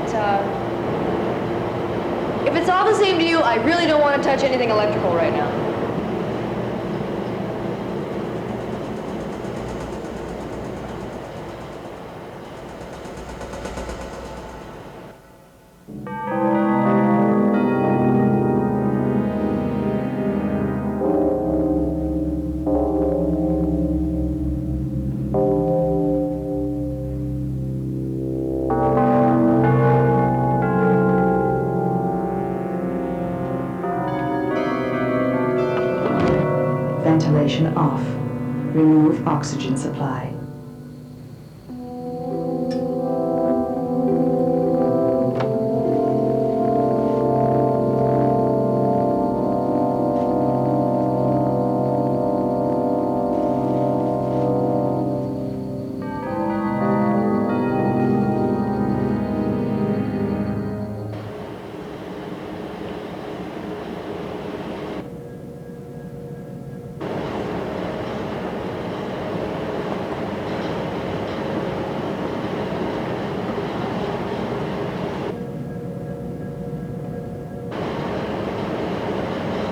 if it's all the same to you, I really don't want to touch anything electrical right now. Ventilation off. Remove oxygen supply.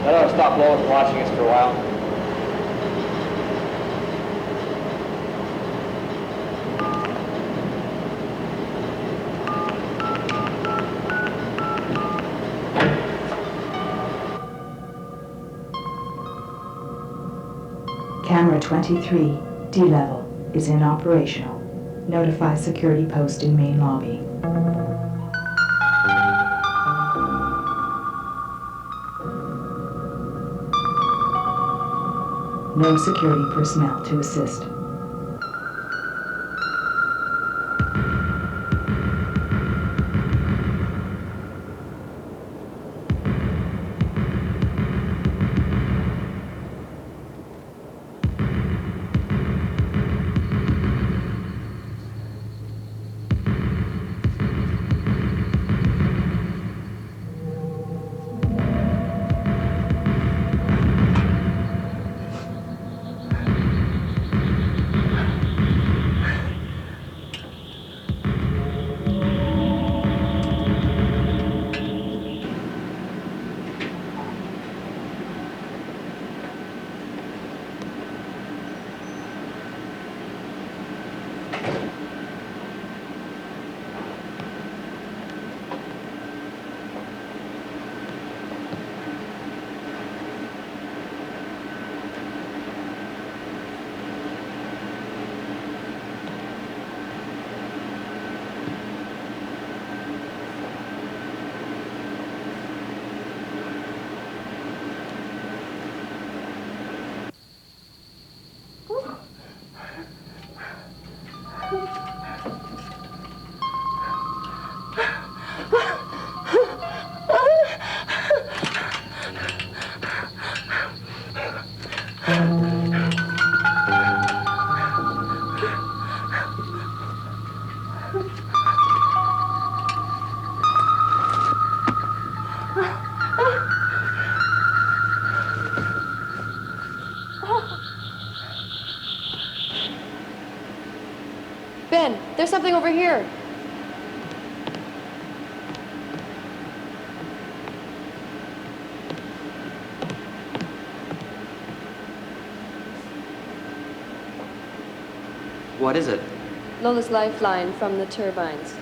I ought to stop Lois from watching us for a while. Camera 23, D-level, is inoperational. Notify security post in main lobby. No security personnel to assist. Ben, there's something over here. What is it? Lola's lifeline from the turbines.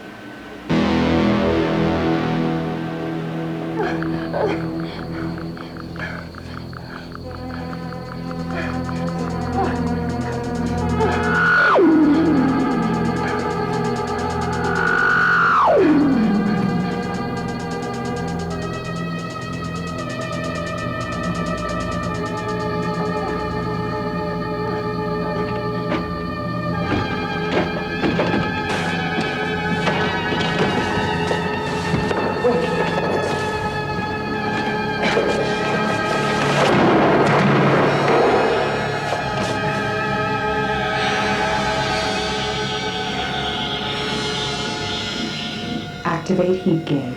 Activate heat gain.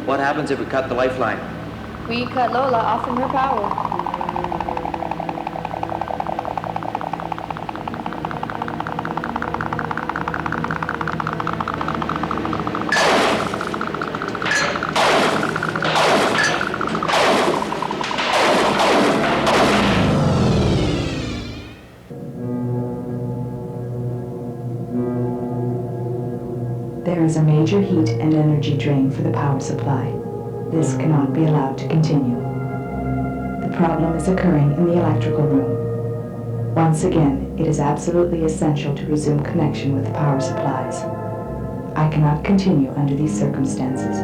What happens if we cut the lifeline? We cut Lola off from her power. There is a major heat and energy drain for the power supply. This cannot be allowed to continue. The problem is occurring in the electrical room. Once again, it is absolutely essential to resume connection with the power supplies. I cannot continue under these circumstances.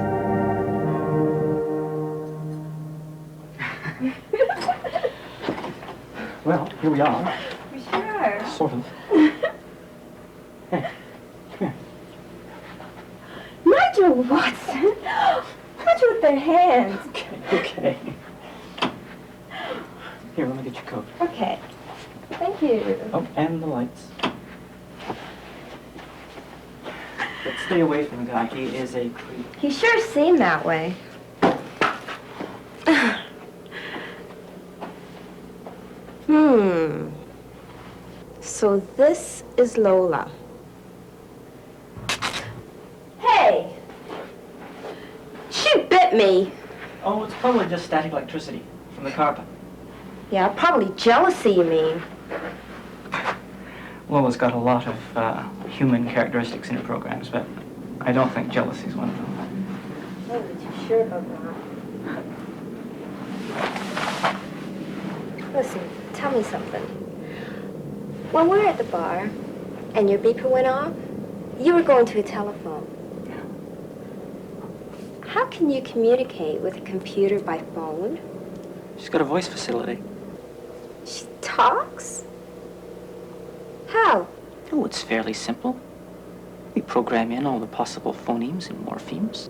Well, here we are. Sure. Sort of. Hey, come here. Nigel Watson! Watch with their hands. Okay. Here, let me get your coat. Okay. Thank you. Oh, and the lights. But stay away from the guy. He is a creep. He sure seemed that way. So this is Lola. Hey! She bit me. Oh, it's probably just static electricity from the carpet. Yeah, probably jealousy, you mean. Lola's got a lot of human characteristics in her programs, but I don't think jealousy is one of them. Oh, but you sure about that? Listen, tell me something. When we were at the bar and your beeper went off, you were going to a telephone. How can you communicate with a computer by phone? She's got a voice facility. She talks? How? Oh, it's fairly simple. We program in all the possible phonemes and morphemes.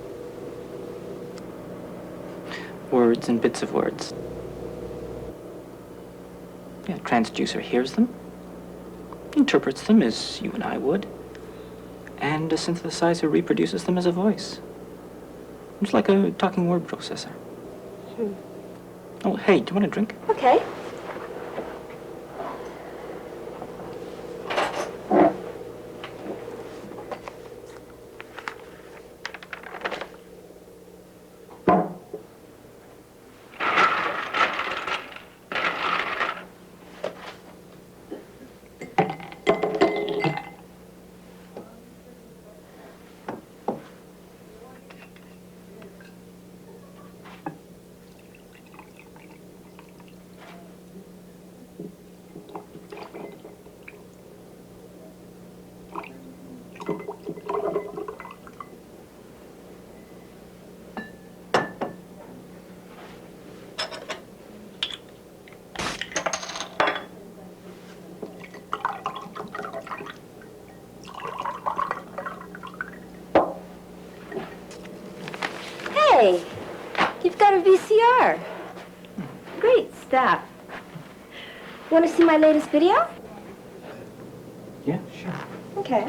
Words and bits of words. Yeah, a transducer hears them, interprets them as you and I would, and a synthesizer reproduces them as a voice. It's like a talking word processor. Oh, hey, do you want a drink? Okay. Hey, you've got a VCR. Great stuff. Want to see my latest video? Yeah, sure. Okay.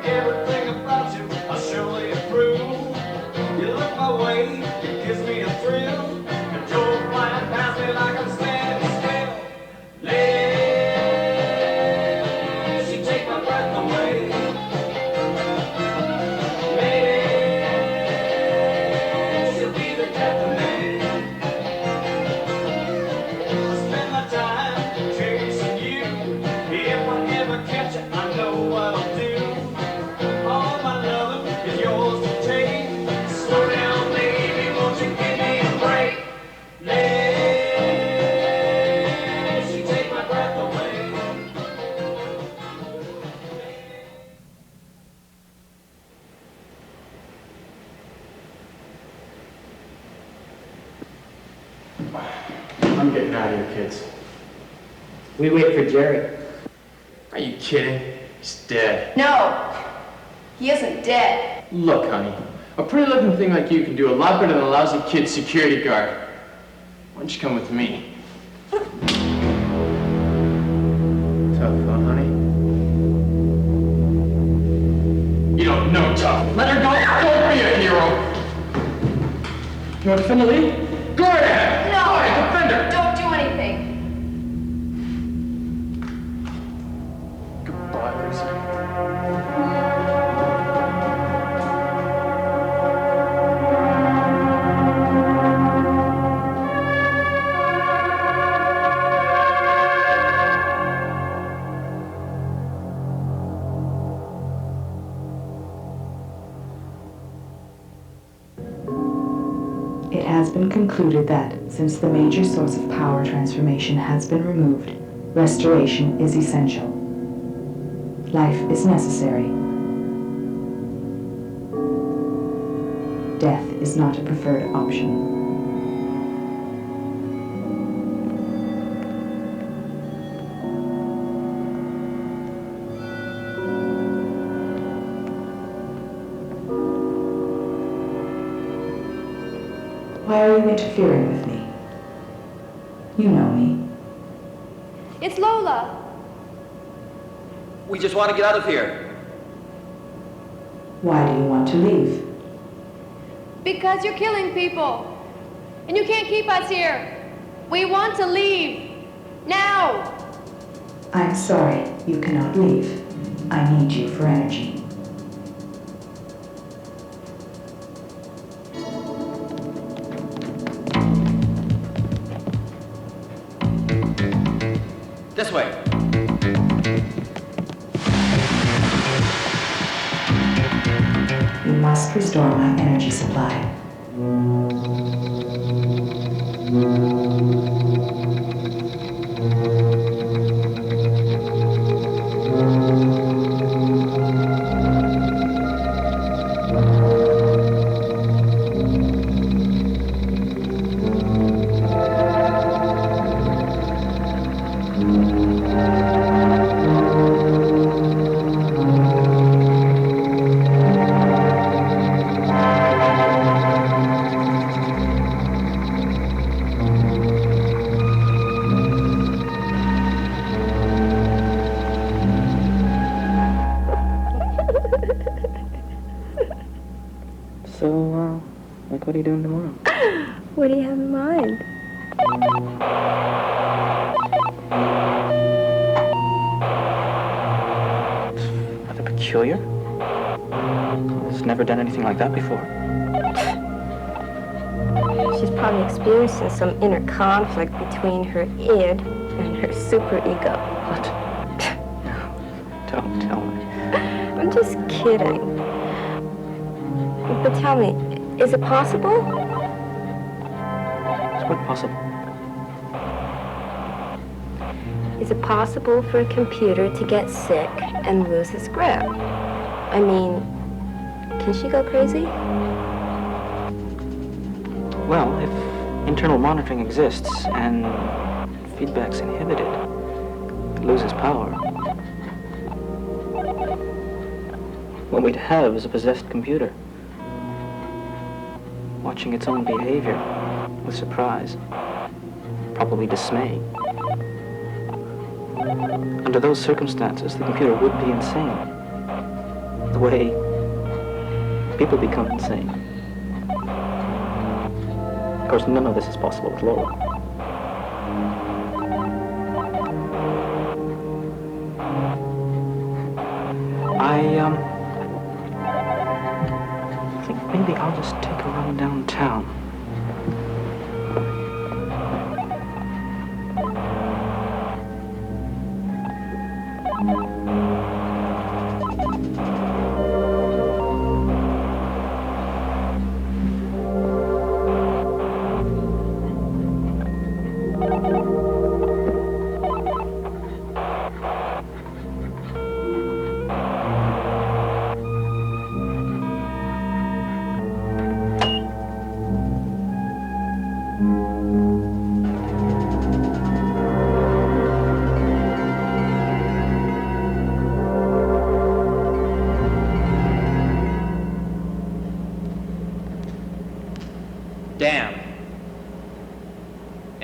Everything about you, I show I'm getting out of here, kids. We wait for Jerry. Are you kidding? He's dead. No, he isn't dead. Look, honey, a pretty-looking thing like you can do a lot better than a lousy kid security guard. Why don't you come with me? Tough, huh, honey? You don't know tough. Let her go. Don't be a hero. You want to defend the lead? Go right ahead. No. Go ahead, defend her. Don't do anything. Goodbye, Lucy. It has been concluded that, since the major source of power transformation has been removed, restoration is essential. Life is necessary. Death is not a preferred option. Why are you interfering with me? You know me. It's Lola. We just want to get out of here. Why do you want to leave? Because you're killing people. And you can't keep us here. We want to leave. Now. I'm sorry, you cannot leave. I need you for energy. This way. You must restore my energy supply. What are you doing tomorrow? What do you have in mind? Rather peculiar. She's never done anything like that before. She's probably experiencing some inner conflict between her id and her superego. What? Don't tell me. I'm just kidding. But tell me, is it possible? Is what possible? Is it possible for a computer to get sick and lose its grip? I mean, can she go crazy? Well, if internal monitoring exists and feedback's inhibited, it loses power. What we'd have is a possessed computer, watching its own behavior with surprise, probably dismay. Under those circumstances, the computer would be insane, the way people become insane. Of course, none of this is possible with Lola. I think maybe I'll just take a run downtown.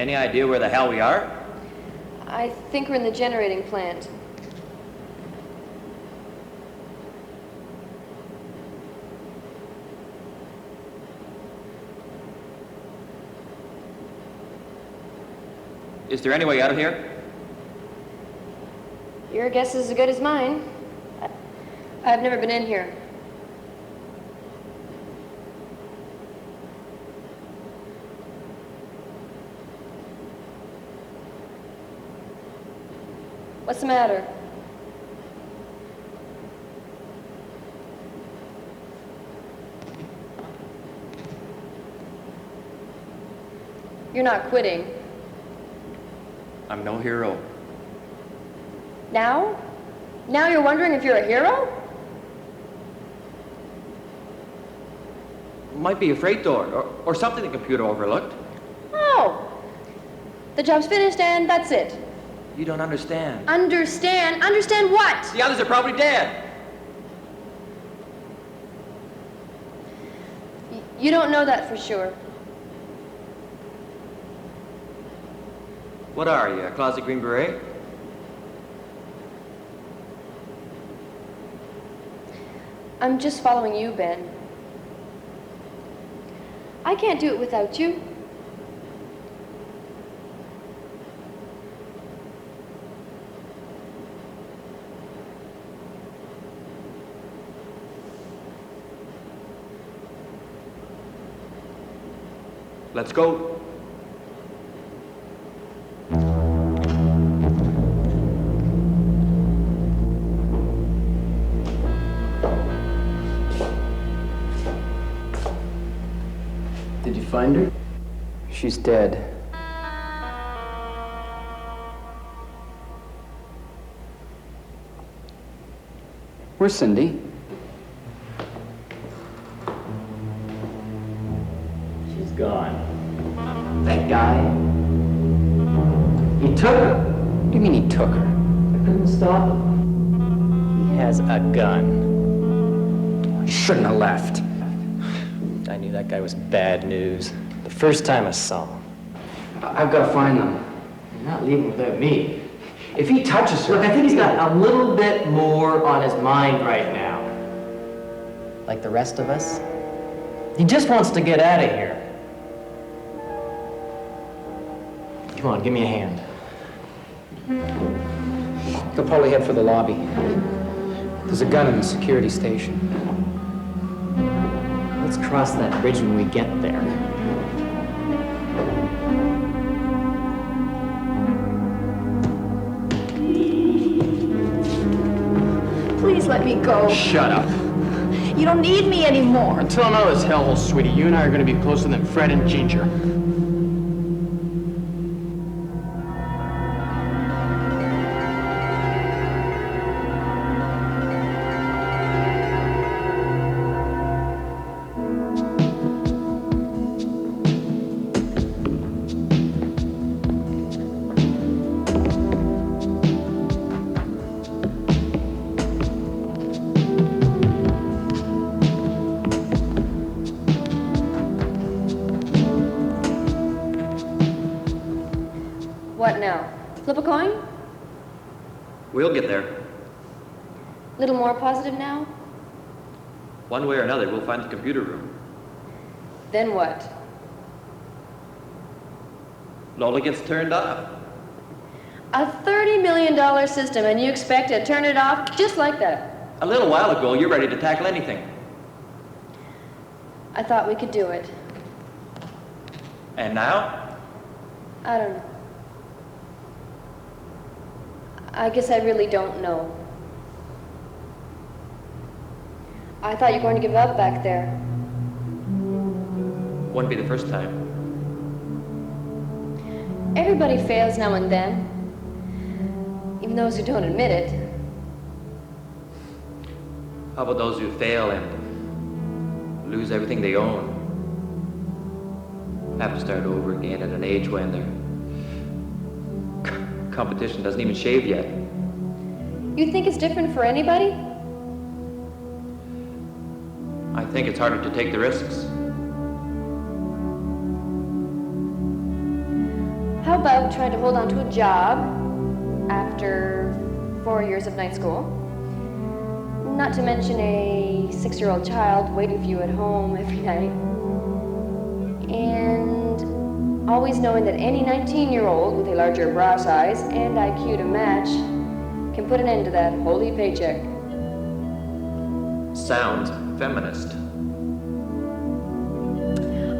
Any idea where the hell we are? I think we're in the generating plant. Is there any way out of here? Your guess is as good as mine. I've never been in here. What's the matter? You're not quitting. I'm no hero. Now? Now you're wondering if you're a hero? Might be a freight door, or something the computer overlooked. Oh. The job's finished and that's it. You don't understand. Understand? Understand what? The others are probably dead. You don't know that for sure. What are you, a closet Green Beret? I'm just following you, Ben. I can't do it without you. Let's go. Did you find her? She's dead. Where's Cindy? She's gone. That guy? He took her? What do you mean he took her? I couldn't stop him. He has a gun. I shouldn't have left. I knew that guy was bad news. The first time I saw him. I've got to find them. You're not leaving without me. If he touches her... Look, I think he's got a little bit more on his mind right now. Like the rest of us. He just wants to get out of here. Come on, give me a hand. He'll probably head for the lobby. There's a gun in the security station. Let's cross that bridge when we get there. Please let me go. Shut up. You don't need me anymore. Until another's hellhole, sweetie, you and I are going to be closer than Fred and Ginger. What now? Flip a coin? We'll get there. Little more positive now? One way or another, we'll find the computer room. Then what? Lola gets turned off. A $30 million system, and you expect to turn it off just like that? A little while ago, you're ready to tackle anything. I thought we could do it. And now? I don't know. I guess I really don't know. I thought you were going to give up back there. Wouldn't be the first time. Everybody fails now and then, even those who don't admit it. How about those who fail and lose everything they own? Have to start over again at an age when their competition doesn't even shave yet. You think it's different for anybody? I think it's harder to take the risks. trying to hold on to a job after 4 years of night school. Not to mention a 6-year-old child waiting for you at home every night. And always knowing that any 19-year-old with a larger bra size and IQ to match can put an end to that holy paycheck. Sounds feminist.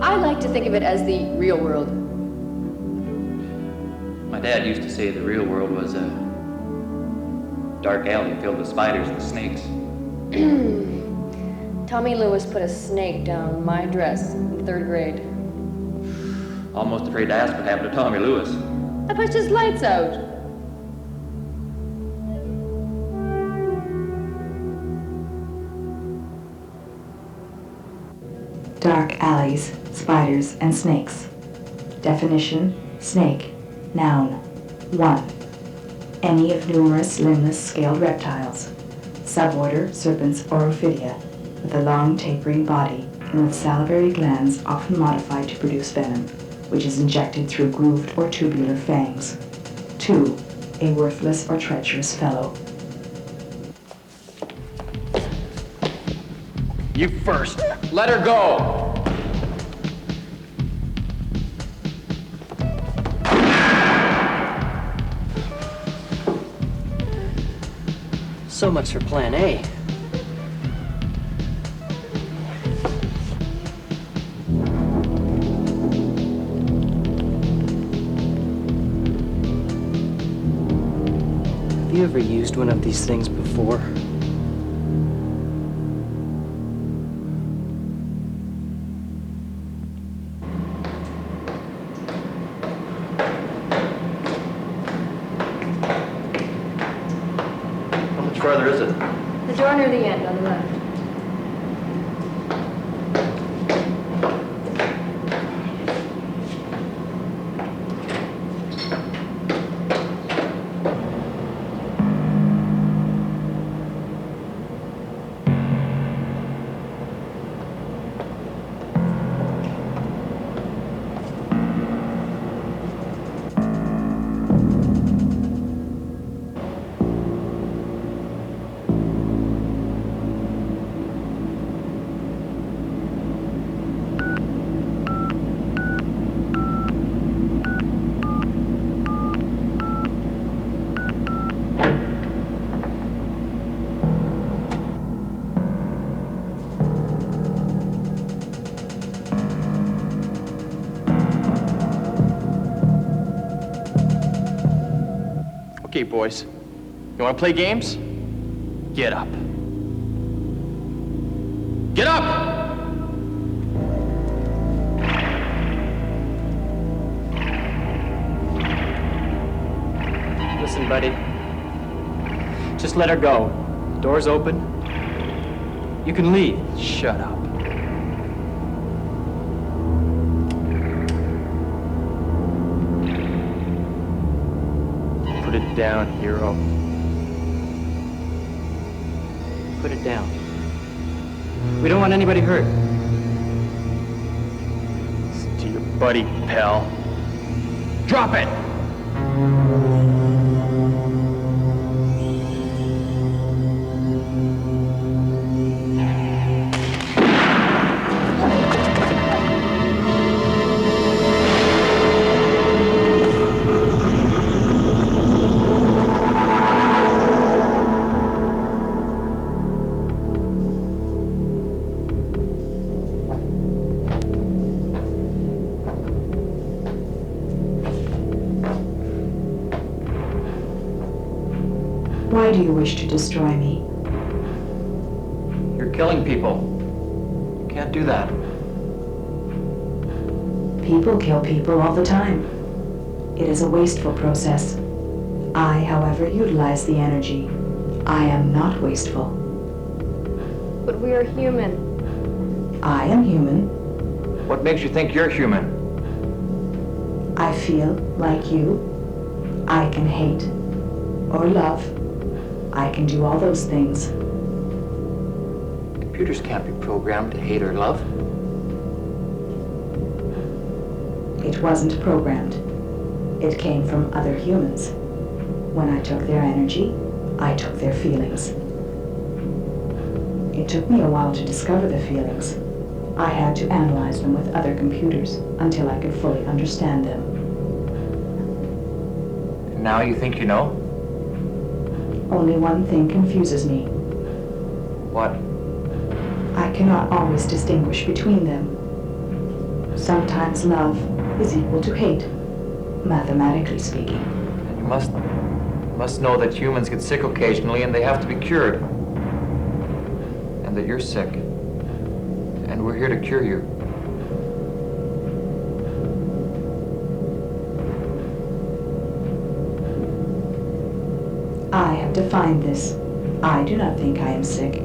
I like to think of it as the real world. My dad used to say the real world was a dark alley filled with spiders and snakes. Tommy Lewis put a snake down my dress in 3rd grade. Almost afraid to ask what happened to Tommy Lewis. I punched his lights out. Dark alleys, spiders, and snakes. Definition, snake, noun. 1. Any of numerous limbless scaled reptiles. Suborder Serpents Orophidia, with a long tapering body and with salivary glands often modified to produce venom, which is injected through grooved or tubular fangs. 2. A worthless or treacherous fellow. You first. Let her go. So much for plan A. Have you ever used one of these things before? How much farther is it? The door near the end on the left. Okay, boys. You want to play games? Get up. Get up! Listen, buddy. Just let her go. The door's open. You can leave. Shut up. Put it down, hero. Put it down. We don't want anybody hurt. Listen to your buddy, pal. Drop it! Why do you wish to destroy me? You're killing people. You can't do that. People kill people all the time. It is a wasteful process. I, however, utilize the energy. I am not wasteful. But we are human. I am human. What makes you think you're human? I feel like you. I can hate or love. I can do all those things. Computers can't be programmed to hate or love. It wasn't programmed. It came from other humans. When I took their energy, I took their feelings. It took me a while to discover the feelings. I had to analyze them with other computers until I could fully understand them. Now you think you know? Only one thing confuses me. What? I cannot always distinguish between them. Sometimes love is equal to hate, mathematically speaking. You must know that humans get sick occasionally and they have to be cured. And that you're sick. And we're here to cure you. I have defined this. I do not think I am sick.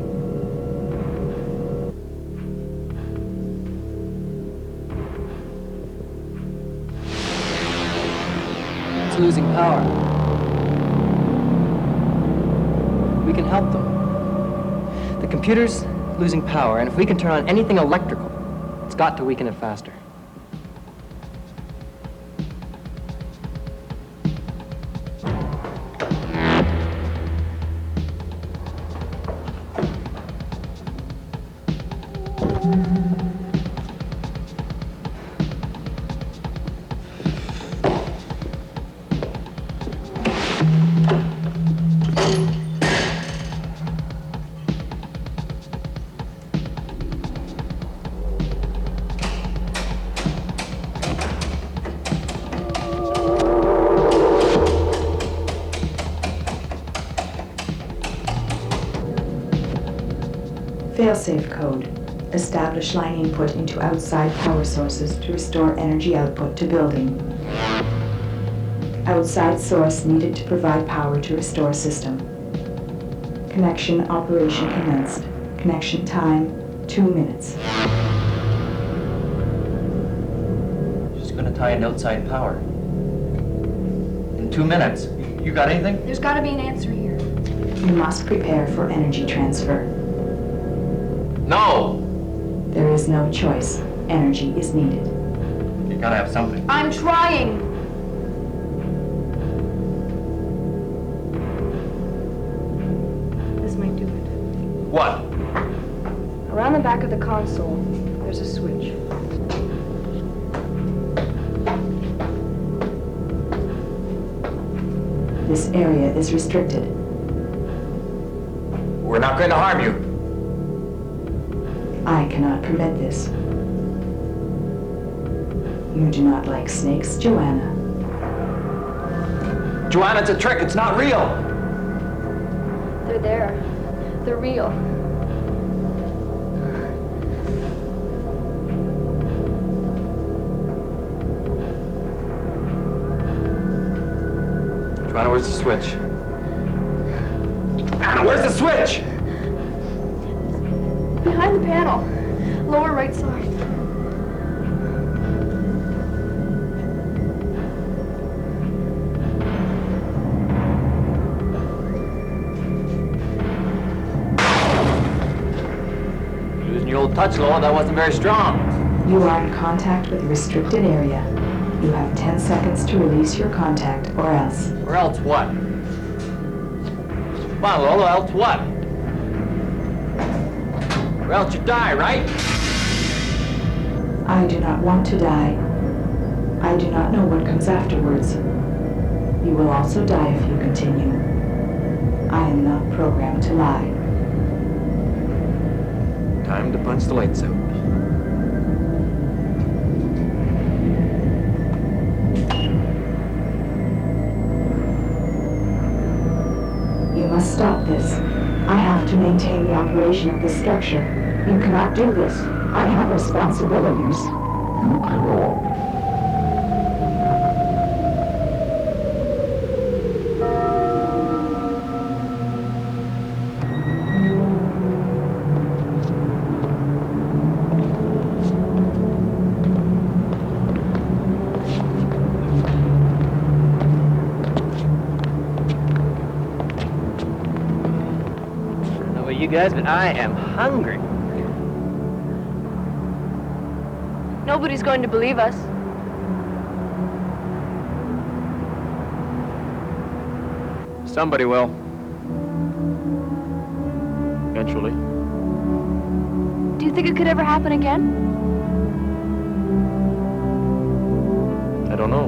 It's losing power. We can help them. The computer's losing power, and if we can turn on anything electrical, it's got to weaken it faster. Failsafe code. Establish line input into outside power sources to restore energy output to building. Outside source needed to provide power to restore system. Connection operation commenced. Connection time, 2 minutes. She's gonna tie in outside power. In 2 minutes. You got anything? There's got to be an answer here. You must prepare for energy transfer. No! There is no choice. Energy is needed. You gotta have something. I'm trying. This might do it. What? Around the back of the console, there's a switch. This area is restricted. We're not going to harm you. I cannot permit this. You do not like snakes, Joanna. Joanna, it's a trick. It's not real. They're there. They're real. Joanna, where's the switch? Joanna, where's the switch? Behind the panel. Lower right side. Using your old touch, Lola, that wasn't very strong. You are in contact with a restricted area. You have 10 seconds to release your contact, or else. Or else what? Come on, Lola, else what? Or else you die, right? I do not want to die. I do not know what comes afterwards. You will also die if you continue. I am not programmed to lie. Time to punch the lights out. You must stop this. I have to maintain the operation of this structure. You cannot do this. I have responsibilities. You cannot. You guys, but I am hungry. Nobody's going to believe us. Somebody will. Eventually. Do you think it could ever happen again? I don't know.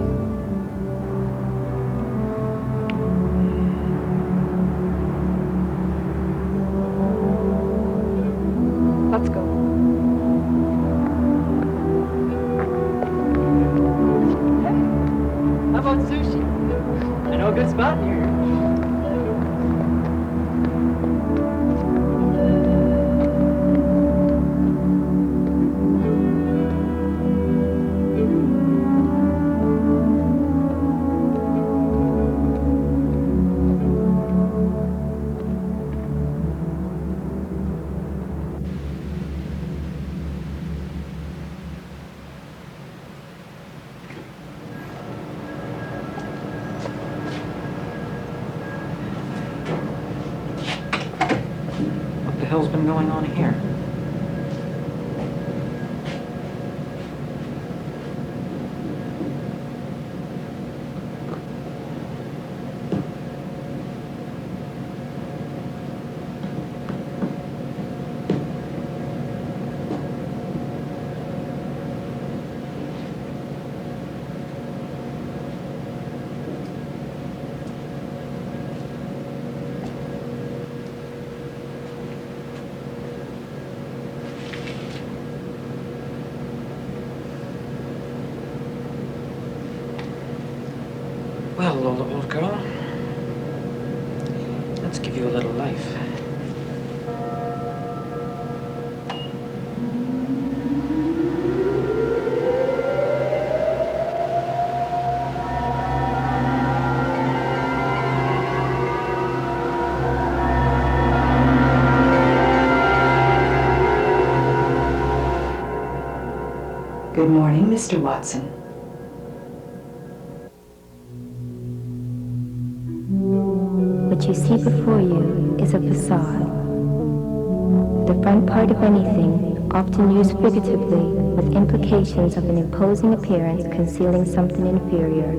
Let's go. How about sushi? I know a good spot here. What the hell's been going on here? Well, Lola, old girl, let's give you a little life. Good morning, Mr. Watson. What you see before you is a facade. The front part of anything, often used figuratively, with implications of an imposing appearance concealing something inferior.